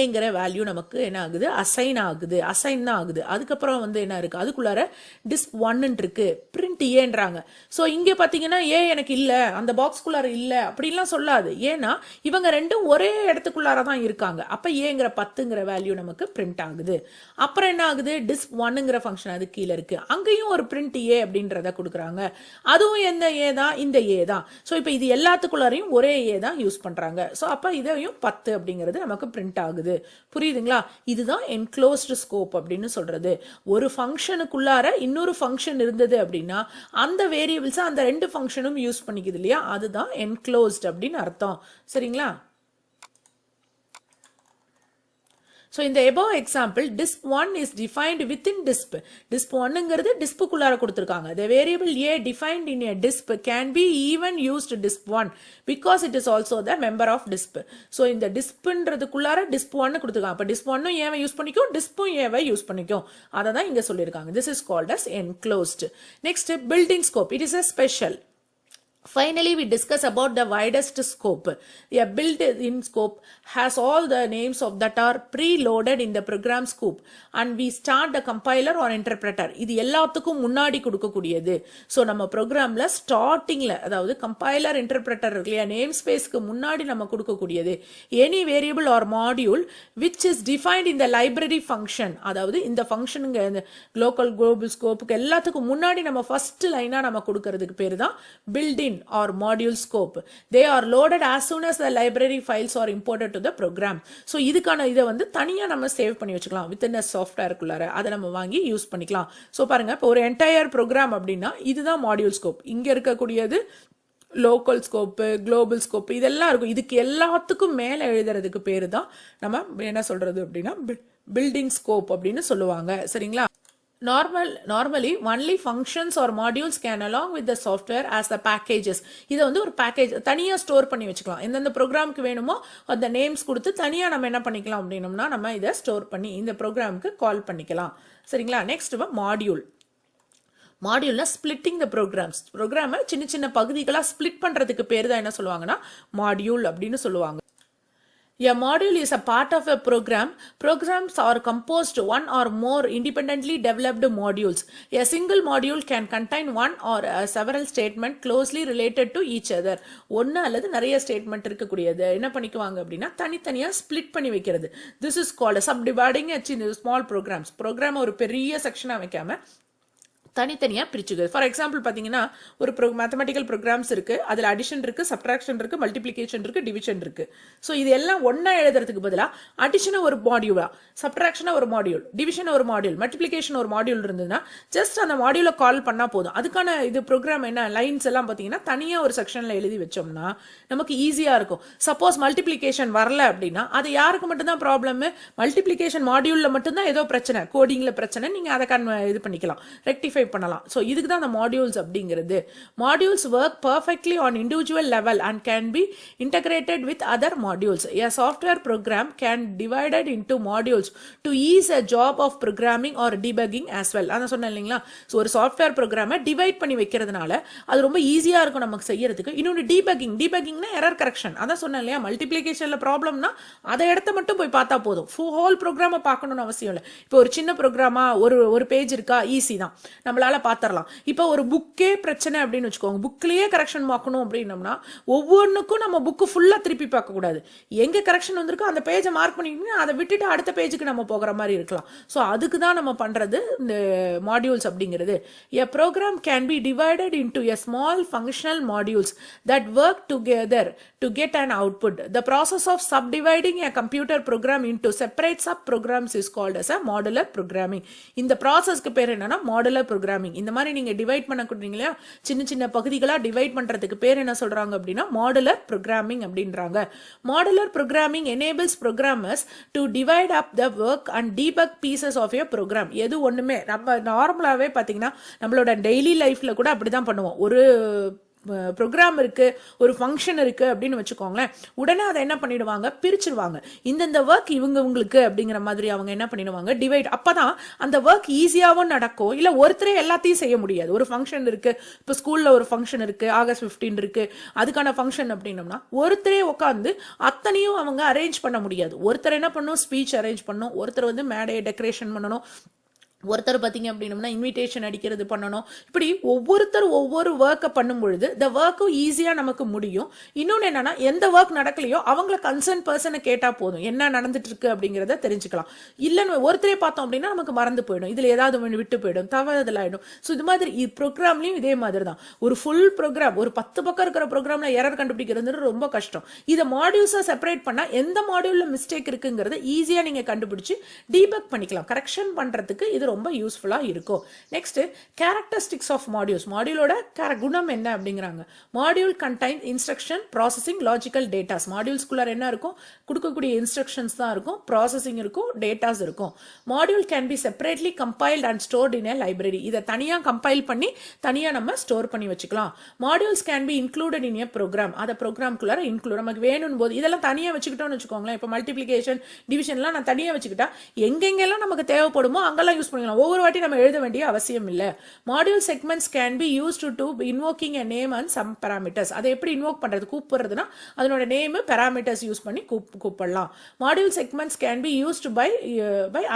A: ஏங்கிற வேல்யூ நமக்கு என்ன ஆகுது? அசைன் ஆகுது. அசைன் தான் ஆகுது. அதுக்கப்புறம் வந்து என்ன இருக்கு? அதுக்குள்ளார டிஸ்ப் 1 இருக்கு, பிரிண்ட் ஏன்றாங்க. சோ இங்க பாத்தீங்கன்னா ஏ எனக்கு இல்ல, அந்த பாக்ஸ்குள்ளார இல்ல அப்படின்லாம் சொல்லாது. ஏன்னா இவங்க ரெண்டும் ஒரே இடத்துக்குள்ளார தான் இருக்காங்க. அப்ப ஏங்கிற 10ங்கிற வேல்யூ நமக்கு பிரிண்ட் ஆகுது. அப்புறம் என்ன ஆகுது? டிஸ்ப் 1ங்கிற ஃபங்க்ஷன் அது கீழே இருக்கு. அங்கேயும் ஒரு பிரிண்ட் ஏ அப்படின்றத கொடுக்குறாங்க. அதுவும் எந்த ஏ தான்? இந்த ஏ தான். சோ இப்ப இது எல்லாத்துக்குள்ளாரையும் ஒரே ஏ தான் யூஸ் பண்றாங்க. சோ அப்ப இதையும் 10 அப்படிங்கிறது நமக்கு பிரிண்ட் ஆகுது. புரியுதுங்களா? இதுதான் என்க்ளோஸ்டு ஸ்கோப் அப்படின்னு சொல்றது. ஒரு ஃபங்க்ஷனுக்குள்ளார இன்னொரு ஃபங்க்ஷன் இருந்தது அப்படின்னா அந்த வேரியபிள்ஸ் அந்த ரெண்டு ஃபங்க்ஷனும் யூஸ் பண்ணிக்குது இல்லையா? அதுதான் என்க்ளோஸ்ட் அப்படின்னு அர்த்தம். சரிங்களா? So in the above example, disp 1 is defined within disp. Disp 1ங்கிறது டிஸ்ப்குள்ளார கொடுத்திருக்காங்க. The variable a defined in a disp can be even used disp 1 because it is also the member of disp. So இந்த டிஸ்ப்ன்றதுக்குள்ளார disp 1 கொடுத்திருக்காங்க. அப்ப disp 1 ஏவை யூஸ் பண்ணிக்கும், டிஸ்பும் ஏவை யூஸ் பண்ணிக்கும். அத தான் இங்க சொல்லிருக்காங்க. This is called as enclosed. Next, built-in scope. It is a special. Finally, we discuss about the widest scope. A built-in scope has all the names of that are pre-loaded in the program scope, and we start the compiler or interpreter. இது எல்லாத்துக்கும் முன்னாடி கொடுக்கக்கூடியது. ஸோ நம்ம ப்ரோக்ராம்ல ஸ்டார்டிங்ல, அதாவது கம்பைலர் இன்டர்பிரட்டர் இல்லையா, நேம் ஸ்பேஸ்க்கு முன்னாடி நம்ம கொடுக்கக்கூடியது any variable or module which is defined in the library function. அதாவது இந்த ஃபங்க்ஷனுங்க, இந்த லோக்கல் குளோபல் ஸ்கோப்புக்கு எல்லாத்துக்கும் முன்னாடி நம்ம ஃபர்ஸ்ட் லைனா நம்ம கொடுக்கறதுக்கு பேரு தான் built in bin or module scope. They are loaded as soon as the library files are imported to the program. So இதுக்கான இதை வந்து தனியா நம்ம சேவ் பண்ணி வச்சுக்கலாம் within a software குள்ளார அதை நம்ம வாங்கி யூஸ் பண்ணிக்கலாம். ஸோ பாருங்க இப்போ ஒரு என்டையர் ப்ரோக்ராம் அப்படின்னா இதுதான் மாடியூல் ஸ்கோப். இங்க இருக்கக்கூடியது லோக்கல் ஸ்கோப்பு, குளோபல் ஸ்கோப்பு, இதெல்லாம் இருக்கும். இதுக்கு எல்லாத்துக்கும் மேலே எழுதுறதுக்கு பேரு தான் நம்ம என்ன சொல்றது அப்படின்னா பில்டிங் ஸ்கோப் அப்படின்னு சொல்லுவாங்க. சரிங்களா? Normally only functions or modules can along with the software as the packages. இதை வந்து ஒரு பேக்கேஜ் தனியாக ஸ்டோர் பண்ணி வச்சுக்கலாம். எந்தெந்த ப்ரோக்ராமுக்கு வேணுமோ அந்த நேம்ஸ் கொடுத்து தனியாக நம்ம என்ன பண்ணிக்கலாம் அப்படின்னோம்னா நம்ம இதை ஸ்டோர் பண்ணி இந்த ப்ரோக்ராமுக்கு கால் பண்ணிக்கலாம். சரிங்களா? Next module. மாடியூல்னா ஸ்பிளிட்டிங் த ப்ரோக்ராமை சின்ன சின்ன பகுதிகளாக ஸ்பிளிட் பண்ணுறதுக்கு பேர் தான் என்ன சொல்லுவாங்கன்னா மாடியூல் அப்படின்னு சொல்லுவாங்க. A module is a part of a program. Programs are composed one or more independently developed modules. A single module can contain one or several statements closely related to each other. ஒன்று அல்லது நிறைய ஸ்டேட்மெண்ட் இருக்கக்கூடியது என்ன பண்ணிக்குவாங்க அப்படின்னா தனித்தனியாக ஸ்பிளிட் பண்ணி வைக்கிறது. This is called subdividing a small programs. Program ஒரு பெரிய செக்ஷனாக வைக்காம தனித்தனியாக பிரிச்சுக்குது. ஃபார் எக்ஸாம்பிள் பார்த்தீங்கன்னா ஒரு மேத்தமெட்டிக்கல் ப்ரோக்ராம்ஸ் இருக்குது, அதில் அடிஷன் இருக்குது, சப்ட்ராக்ஷன் இருக்குது, மல்டிப்ளிகேஷன் இருக்குது, டிவிஷன் இருக்குது. ஸோ இது எல்லாம் ஒன்றா எழுதுறதுக்கு பதிலாக அடிஷனை ஒரு மாடியூலா, சப்ட்ராக்ஷனை ஒரு மாடியூல், டிவிஷனை ஒரு மாடியூல், மல்டிப்ளிகேஷன் ஒரு மாடியூல் இருந்ததுன்னா ஜஸ்ட் அந்த மாடியூலை கால் பண்ணால் போதும். அதுக்கான இது ப்ரோக்ராம் என்ன லைன்ஸ் எல்லாம் பார்த்தீங்கன்னா தனியாக ஒரு செக்ஷனில் எழுதி வச்சோம்னா நமக்கு ஈஸியாக இருக்கும். சப்போஸ் மல்டிப்ளிகேஷன் வரல அப்படின்னா அது யாருக்கு மட்டும்தான் ப்ராப்ளம்? மல்டிப்ளிகேஷன் மாடியூலில் மட்டும்தான் ஏதோ பிரச்சனை, கோடிங்கில் பிரச்சனை, நீங்கள் அதை இது பண்ணிக்கலாம், ரெக்டிஃபை பண்ணலாம். சோ இதுக்கு தான் அந்த மாடியூல்ஸ் அப்படிங்கிறது. Modules work perfectly on individual level and can be integrated with other modules. A software program can divided into modules to ease a job of programming or debugging as well. அத சொன்னேன் இல்லைங்களா? சோ ஒரு சாஃப்ட்வேர் ப்ரோக்ராமை டிவைட் பண்ணி வைக்கிறதுனால அது ரொம்ப ஈஸியா இருக்கும் நமக்கு செய்யறதுக்கு. இன்னொரு டீபக்கிங்னா எரர் கரெக்ஷன். அதான் சொன்னேன் இல்லையா? மல்டிப்ளிகேஷன்ல ப்ராப்ளம்னா அதை இடத்த மட்டும் போய் பார்த்தா போதும், ஹோல் ப்ரோக்ராமை பார்க்கணும்னு அவசியம் இல்லை. இப்போ ஒரு சின்ன ப்ரோக்ராமா ஒரு பேஜ் இருக்கா, ஈஸி தான், நம்மளால பாத்திரலாம். இப்போ ஒரு புக்கே பிரச்சனை அப்படின்னு வச்சுக்கோங்க, புக்லயே கரெக்ஷன் பார்க்கணும் அப்படின்னம்னா ஒவ்வொன்றுக்கும் நம்ம புக்கு ஃபுல்லா திருப்பி பார்க்க கூடாது. எங்க கரெக்ஷன் வந்திருக்கோ அந்த பேஜை மார்க் பண்ணிட்டு அதை விட்டுட்டு அடுத்த பேஜுக்கு நம்ம போகிற மாதிரி இருக்கலாம். ஸோ அதுக்கு தான் நம்ம பண்றது இந்த மாடியூல்ஸ் அப்படிங்கிறது. A program can be divided into a small functional modules that work together to get an output. The process of subdividing a computer program into separate sub programs is called as a modular programming. இந்த ப்ராசஸ்க்கு பேர் என்னன்னா மாடுலர் ப்ரோக்ராமிங். இந்த மாதிரி நீங்க டிவைட் பண்ண கொடுத்தீங்களா, சின்ன சின்ன பகுதிகளா டிவைட் பண்றதுக்கு பேர் என்ன சொல்றாங்க அப்படின்னா மாடுலர் ப்ரோக்ராமிங் அப்படின்றாங்க. Modular programming enables programmers to divide up the work and debug pieces of a program. எது ஒண்ணுமே நம்ம நார்மலாவே பாத்தீங்கன்னா நம்மளோட டெய்லி லைஃப்ல கூட அப்படிதான் பண்ணுவோம். ஒரு ப்ரோக்ராம் இருக்கு, ஒரு ஃபங்க்ஷன் இருக்கு அப்படின்னு வச்சுக்கோங்களேன், உடனே அதை என்ன பண்ணிடுவாங்க, பிரிச்சிருவாங்க. இந்த ஒர்க் இவங்களுக்கு அப்படிங்கிற மாதிரி அவங்க என்ன பண்ணிடுவாங்க, டிவைட். அப்பதான் அந்த ஒர்க் ஈஸியாவும் நடக்கும். இல்ல ஒருத்தரே எல்லாத்தையும் செய்ய முடியாது. ஒரு ஃபங்க்ஷன் இருக்கு, இப்போ ஸ்கூல்ல ஒரு ஃபங்க்ஷன் இருக்கு, ஆகஸ்ட் 15 இருக்கு, அதுக்கான ஃபங்க்ஷன் அப்படின்னோம்னா ஒருத்தரே உட்காந்து அத்தனையும் அவங்க அரேஞ்ச் பண்ண முடியாது. ஒருத்தர் என்ன பண்ணும், ஸ்பீச் அரேஞ்ச் பண்ணும், ஒருத்தர் வந்து மேடையை டெக்கரேஷன் பண்ணணும், ஒருத்தர் பார்த்தீங்க அப்படின்னா இன்விடேஷன் அடிக்கிறது பண்ணணும். இப்படி ஒவ்வொருத்தர் ஒவ்வொரு ஒர்க்கை பண்ணும் பொழுது இந்த ஒர்க்கும் ஈஸியாக நமக்கு முடியும். இன்னொன்று என்னன்னா, எந்த ஒர்க் நடக்கலையோ அவங்கள கன்சர்ன் பர்சனை கேட்டால் போதும், என்ன நடந்துட்டு இருக்கு அப்படிங்கிறத தெரிஞ்சுக்கலாம். இல்லைன்னு ஒருத்தரே பார்த்தோம் அப்படின்னா நமக்கு மறந்து போயிடும், இதில் ஏதாவது விட்டு போயிடும், தவறுதல் ஆகிடும். ஸோ இது மாதிரி ப்ரோக்ராம்லையும் இதே மாதிரி தான். ஒரு ஃபுல் ப்ரோக்ராம், ஒரு 10 பக்கம் இருக்கிற ப்ரோக்ராம்ல எரர் கண்டுபிடிக்கிறது ரொம்ப கஷ்டம். இதை மாடியூல்ஸாக செப்பரேட் பண்ணால் எந்த மாடியூல்ல மிஸ்டேக் இருக்குங்கிறத ஈஸியாக நீங்கள் கண்டுபிடிச்சு டீபக் பண்ணிக்கலாம். கரெக்ஷன் பண்ணுறதுக்கு இது ரொம்ப யூஸ்ஃபுல்லா இருக்கும். Next, characteristics of modules. மாடியூலோட குணம் என்ன அப்படிங்கிறாங்க. Module contain instruction, processing, logical datas. மாடியூல்ஸ்குள்ள என்ன இருக்கும், கொடுக்கக்கூடிய இன்ஸ்ட்ரக்ஷன்ஸ் தான் இருக்கும், ப்ராசஸிங் இருக்கும், டேட்டாஸ் இருக்கும். Module can be separately compiled and stored in a library. இதை தனியா கம்பைல் பண்ணி தனியா நம்ம ஸ்டோர் பண்ணி வச்சுக்கலாம். Modules can be included in a program. அதை ப்ரோக்ராம்குள்ள இன்க்ளூட் நமக்கு வேணும் போது இதெல்லாம் தனியா வச்சுக்கிட்டோம்னு வச்சுக்கோங்களேன். இப்போ மல்டிப்ளிகேஷன், டிவிஷன்லாம் நான் தனியா வச்சுக்கிட்டா எங்கெங்கெல்லாம் நமக்கு தேவைப்படுமோ அங்கெல்லாம் யூஸ் பண்ணிக்கலாம். ஒவ்வொரு வாட்டி நம்ம எழுத வேண்டிய அவசியம் இல்லை. Module segments can be used to invoking a name and some parameters. அதை எப்படி இன்வோக் பண்றது, கூப்பிடுறதுன்னா அதனோட நேம், பாராமீட்டர்ஸ் யூஸ் பண்ணி கூப்பிடலாம். Module segments can be used by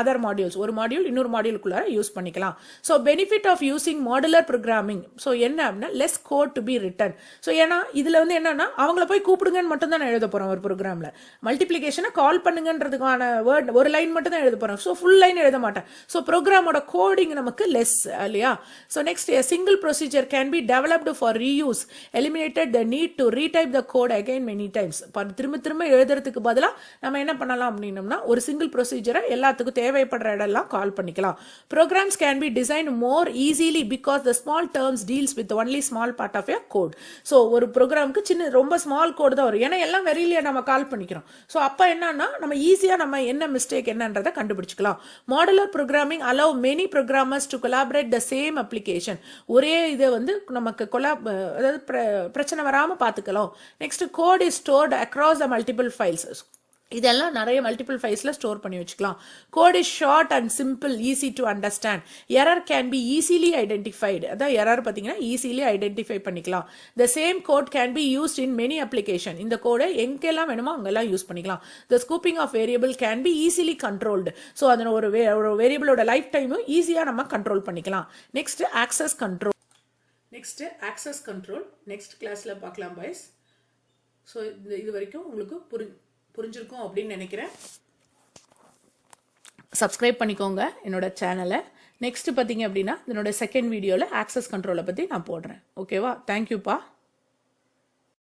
A: other modules. ஒரு மாடியூல் இன்னொரு மாடியூலுக்குள்ள யூஸ் பண்ணிக்கலாம். So benefit of using modular programming. So என்ன அப்படின்னா, less code to be written. So ஏன்னா இதுல வந்து என்னன்னா, அவங்கள போய் கூப்பிடுங்கன்னு மட்டும் தான் நான் எழுத போறேன் ஒரு ப்ரோக்ராம்ல. மல்டிப்ளிகேஷனை கால் பண்ணுங்கன்றதுக்கான வேர்ட் ஒரு லைன் மட்டும் தான் எழுத போறேன். ஸோ ஃபுல் லைன் எழுத மாட்டேன். ஸோ ப்ரோக்ராம் ப்ரோக்ராமோட கோடிங் நமக்கு லெஸ் இல்லையா. So next single procedure can be developed for reuse, eliminated the need to retype the code again many times. திரும்ப திரும்ப எழுதுறதுக்கு பதிலாக நம்ம என்ன பண்ணலாம் அப்படின்னோம்னா ஒரு சிங்கிள் ப்ரொசீஜரை எல்லாத்துக்கும் தேவைப்படுற இடம்லாம் கால் பண்ணிக்கலாம். Programs can be design more easily because the small terms deals with only small part of your code. So ஒரு ப்ரோக்ராமுக்கு சின்ன ரொம்ப ஸ்மால் கோடு தான் வரும், ஏன்னா எல்லாம் வெரியில நம்ம கால் பண்ணிக்கிறோம். ஸோ அப்போ என்னன்னா நம்ம ஈஸியாக நம்ம என்ன மிஸ்டேக் என்னன்றதை கண்டுபிடிச்சிக்கலாம். Modular programming allow many programmers to collaborate the same application. ஒரே இதை வந்து நமக்கு அதாவது பிரச்சனை வராமல் பார்த்துக்கலாம். Next code is stored across the multiple files. இதெல்லாம் நிறைய மல்டிபிள் ஃபைல்ஸில் ஸ்டோர் பண்ணி வச்சுக்கலாம். Code is short and simple, easy to understand. Error can be easily identified. அதான் எரர் பார்த்தீங்கன்னா ஈஸிலி ஐடென்டிஃபை பண்ணிக்கலாம். The same code can be used in many application. இந்த கோடை எங்கெல்லாம் வேணுமோ அங்கெல்லாம் யூஸ் பண்ணிக்கலாம். The scooping of variable can be easily controlled. So அதன் ஒரு வேரியபிளோட லைஃப் டைமும் ஈஸியாக நம்ம கண்ட்ரோல் பண்ணிக்கலாம். Next access control. நெக்ஸ்ட் கிளாஸில் பார்க்கலாம் பாய்ஸ். ஸோ இது வரைக்கும் உங்களுக்கு புரிஞ்சிருக்கும் அப்படின்னு நினைக்கிறேன். சப்ஸ்கிரைப் பண்ணிக்கோங்க என்னோட சேனலை. நெக்ஸ்ட் பார்த்தீங்க அப்படின்னா என்னோட செகண்ட் வீடியோவில் ஆக்சஸ் கண்ட்ரோலை பற்றி நான் போடுறேன். ஓகேவா? தேங்க்யூப்பா.